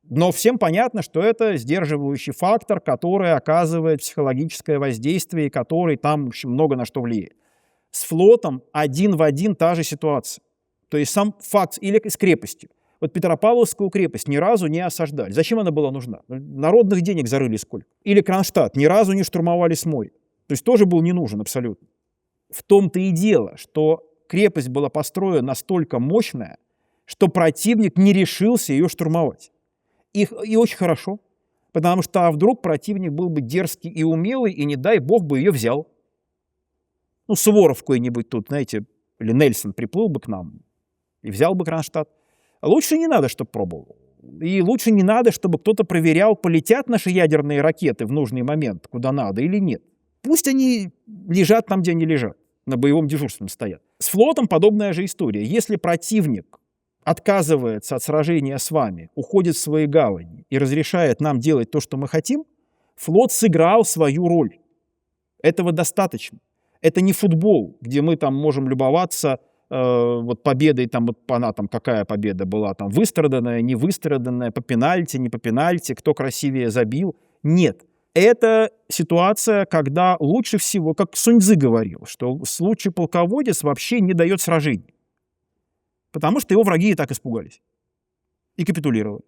Но всем понятно, что это сдерживающий фактор, который оказывает психологическое воздействие, и который там, в общем, много на что влияет. С флотом один в один та же ситуация. То есть сам факт, или с крепостью. Вот Петропавловскую крепость ни разу не осаждали. Зачем она была нужна? Народных денег зарыли сколько. Или Кронштадт ни разу не штурмовали с моря. То есть тоже был не нужен абсолютно. В том-то и дело, что крепость была построена настолько мощная, что противник не решился ее штурмовать. И очень хорошо, потому что вдруг противник был бы дерзкий и умелый, и не дай бог бы ее взял. Ну, Суворов какой-нибудь тут, знаете, или Нельсон приплыл бы к нам и взял бы Кронштадт. Лучше не надо, чтобы пробовал. И лучше не надо, чтобы кто-то проверял, полетят наши ядерные ракеты в нужный момент, куда надо, или нет. Пусть они лежат там, где они лежат, на боевом дежурстве стоят. С флотом подобная же история. Если противник отказывается от сражения с вами, уходит в свои гавани и разрешает нам делать то, что мы хотим, флот сыграл свою роль. Этого достаточно. Это не футбол, где мы там можем любоваться вот победой, там, вот она там какая победа была, там выстраданная, не выстраданная, по пенальти, не по пенальти, кто красивее забил. Нет. Это ситуация, когда лучше всего, как Сунь-Цзы говорил, что лучший полководец вообще не дает сражений. Потому что его враги и так испугались. И капитулировали.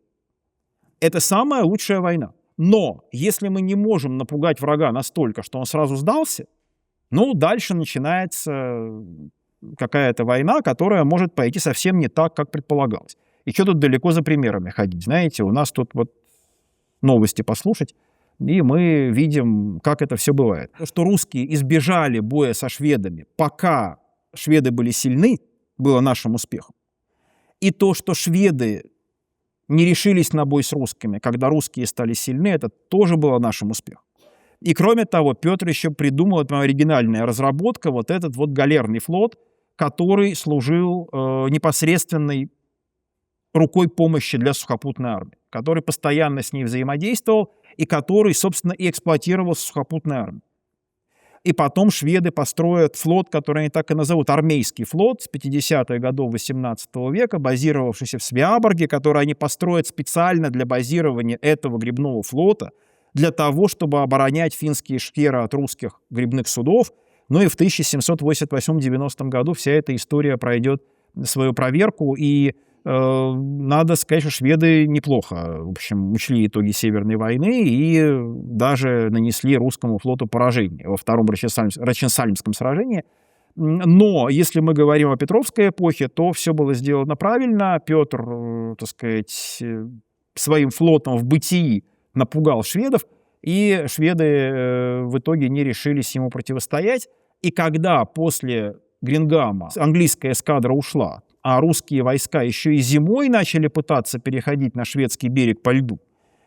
Это самая лучшая война. Но если мы не можем напугать врага настолько, что он сразу сдался, ну, дальше начинается какая-то война, которая может пойти совсем не так, как предполагалось. И что тут далеко за примерами ходить? Знаете, у нас тут вот новости послушать, и мы видим, как это все бывает. То, что русские избежали боя со шведами, пока шведы были сильны, было нашим успехом. И то, что шведы не решились на бой с русскими, когда русские стали сильны, это тоже было нашим успехом. И кроме того, Петр еще придумал, это оригинальная разработка, вот этот вот галерный флот, который служил непосредственной рукой помощи для сухопутной армии, который постоянно с ней взаимодействовал и который, собственно, и эксплуатировал сухопутную армию. И потом шведы построят флот, который они так и назовут армейский флот с 50-х годов XVIII века, базировавшийся в Свеаборге, который они построят специально для базирования этого гребного флота, для того, чтобы оборонять финские шхеры от русских гребных судов. Ну и в 1788-90 году вся эта история пройдет свою проверку, и надо сказать, что шведы неплохо, в общем, учли итоги Северной войны и даже нанесли русскому флоту поражение во втором Роченсальмском сражении. Но если мы говорим о Петровской эпохе, то все было сделано правильно. Петр, так сказать, своим флотом в Бытии напугал шведов, и шведы в итоге не решились ему противостоять. И когда после Грингама английская эскадра ушла, а русские войска еще и зимой начали пытаться переходить на шведский берег по льду,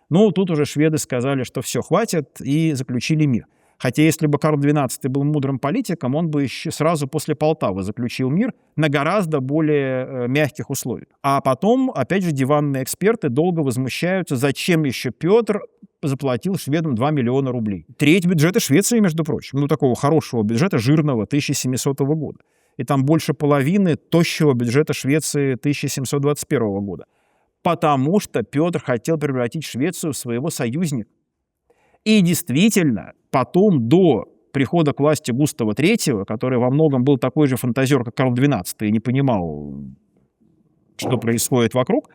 ну, тут уже шведы сказали, что все, хватит, и заключили мир. Хотя если бы Карл XII был мудрым политиком, он бы еще сразу после Полтавы заключил мир на гораздо более мягких условиях. А потом, опять же, диванные эксперты долго возмущаются, зачем еще Петр заплатил шведам 2 миллиона рублей. Треть бюджета Швеции, между прочим, ну, такого хорошего бюджета, жирного, 1700 года. И там больше половины тощего бюджета Швеции 1721 года. Потому что Петр хотел превратить Швецию в своего союзника. И действительно, потом, до прихода к власти Густава III, который во многом был такой же фантазер, как Карл XII, и не понимал, что происходит вокруг,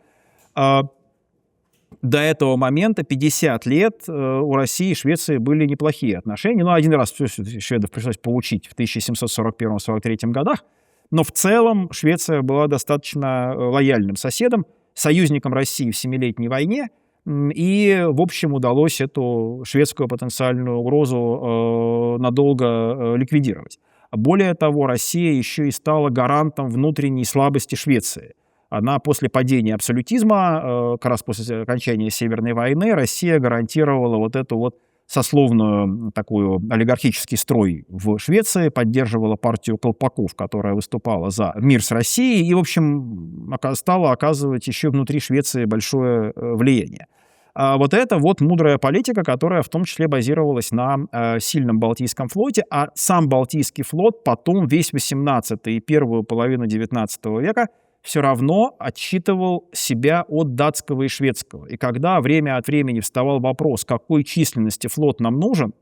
до этого момента, 50 лет, у России и Швеции были неплохие отношения. Ну, один раз шведов пришлось поучить в 1741-43 годах, но в целом Швеция была достаточно лояльным соседом, союзником России в Семилетней войне, и, в общем, удалось эту шведскую потенциальную угрозу надолго ликвидировать. Более того, Россия еще и стала гарантом внутренней слабости Швеции. Она после падения абсолютизма, как раз после окончания Северной войны, Россия гарантировала вот эту вот сословную такую олигархический строй в Швеции, поддерживала партию колпаков, которая выступала за мир с Россией, и, в общем, стала оказывать еще внутри Швеции большое влияние. Вот это вот мудрая политика, которая в том числе базировалась на сильном Балтийском флоте, а сам Балтийский флот потом весь 18 и первую половину 19 века все равно отсчитывал себя от датского и шведского. И когда время от времени вставал вопрос, какой численности флот нам нужен,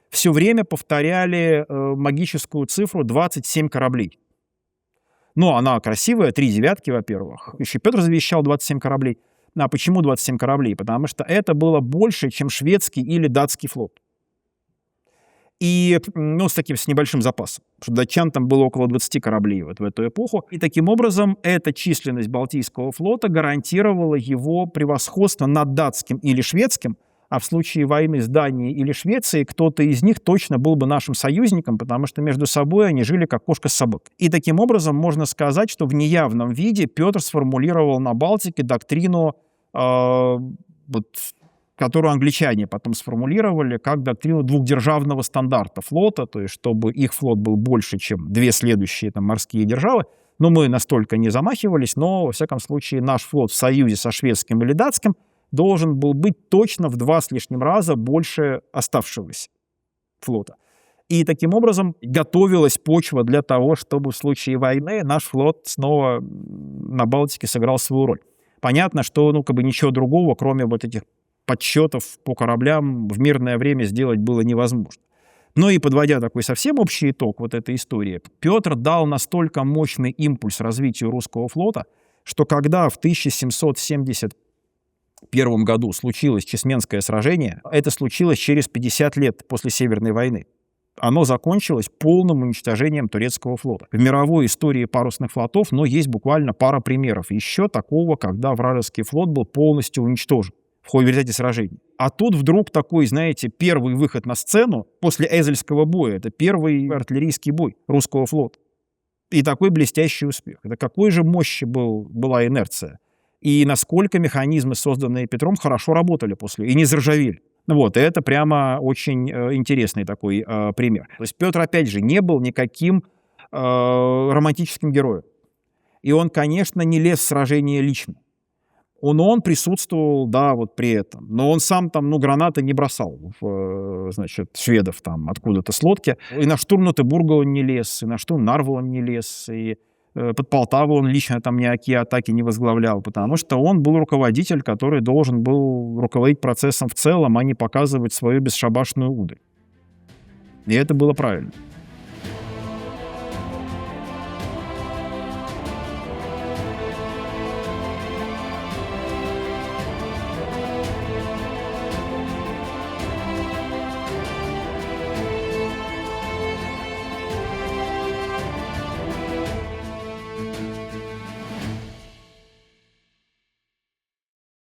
все время повторяли магическую цифру 27 кораблей. Ну, она красивая, 3 девятки, во-первых. Еще Петр завещал 27 кораблей. А почему 27 кораблей? Потому что это было больше, чем шведский или датский флот. И, ну, с небольшим запасом. Потому что датчан там было около 20 кораблей вот в эту эпоху. И таким образом эта численность Балтийского флота гарантировала его превосходство над датским или шведским, а в случае войны с Данией или Швецией кто-то из них точно был бы нашим союзником, потому что между собой они жили как кошка с собакой. И таким образом можно сказать, что в неявном виде Петр сформулировал на Балтике доктрину, которую англичане потом сформулировали как доктрину двухдержавного стандарта флота, то есть чтобы их флот был больше, чем две следующие там, морские державы. Но мы настолько не замахивались, но, во всяком случае, наш флот в союзе со шведским или датским должен был быть точно в 2 с лишним раза больше оставшегося флота. И таким образом готовилась почва для того, чтобы в случае войны наш флот снова на Балтике сыграл свою роль. Понятно, что ничего другого, кроме вот этих подсчетов по кораблям, в мирное время сделать было невозможно. Ну и подводя такой совсем общий итог вот этой истории, Петр дал настолько мощный импульс развитию русского флота, что когда в 1771 году случилось Чесменское сражение, это случилось через 50 лет после Северной войны. Оно закончилось полным уничтожением турецкого флота. В мировой истории парусных флотов, есть буквально пара примеров еще такого, когда вражеский флот был полностью уничтожен в результате сражений. А тут вдруг такой, первый выход на сцену после Эзельского боя. Это первый артиллерийский бой русского флота. И такой блестящий успех. Это какой же мощи была инерция. И насколько механизмы, созданные Петром, хорошо работали после и не заржавели. Это прямо очень интересный такой пример. То есть Петр, опять же, не был никаким романтическим героем. И он, конечно, не лез в сражение лично. Он присутствовал, при этом. Но он сам гранаты не бросал в, шведов откуда-то с лодки. И на штурм Нотебурга он не лез, и на штурм Нарвы он не лез, и под Полтаву он лично никакие атаки не возглавлял, потому что он был руководитель, который должен был руководить процессом в целом, а не показывать свою бесшабашную удаль. И это было правильно.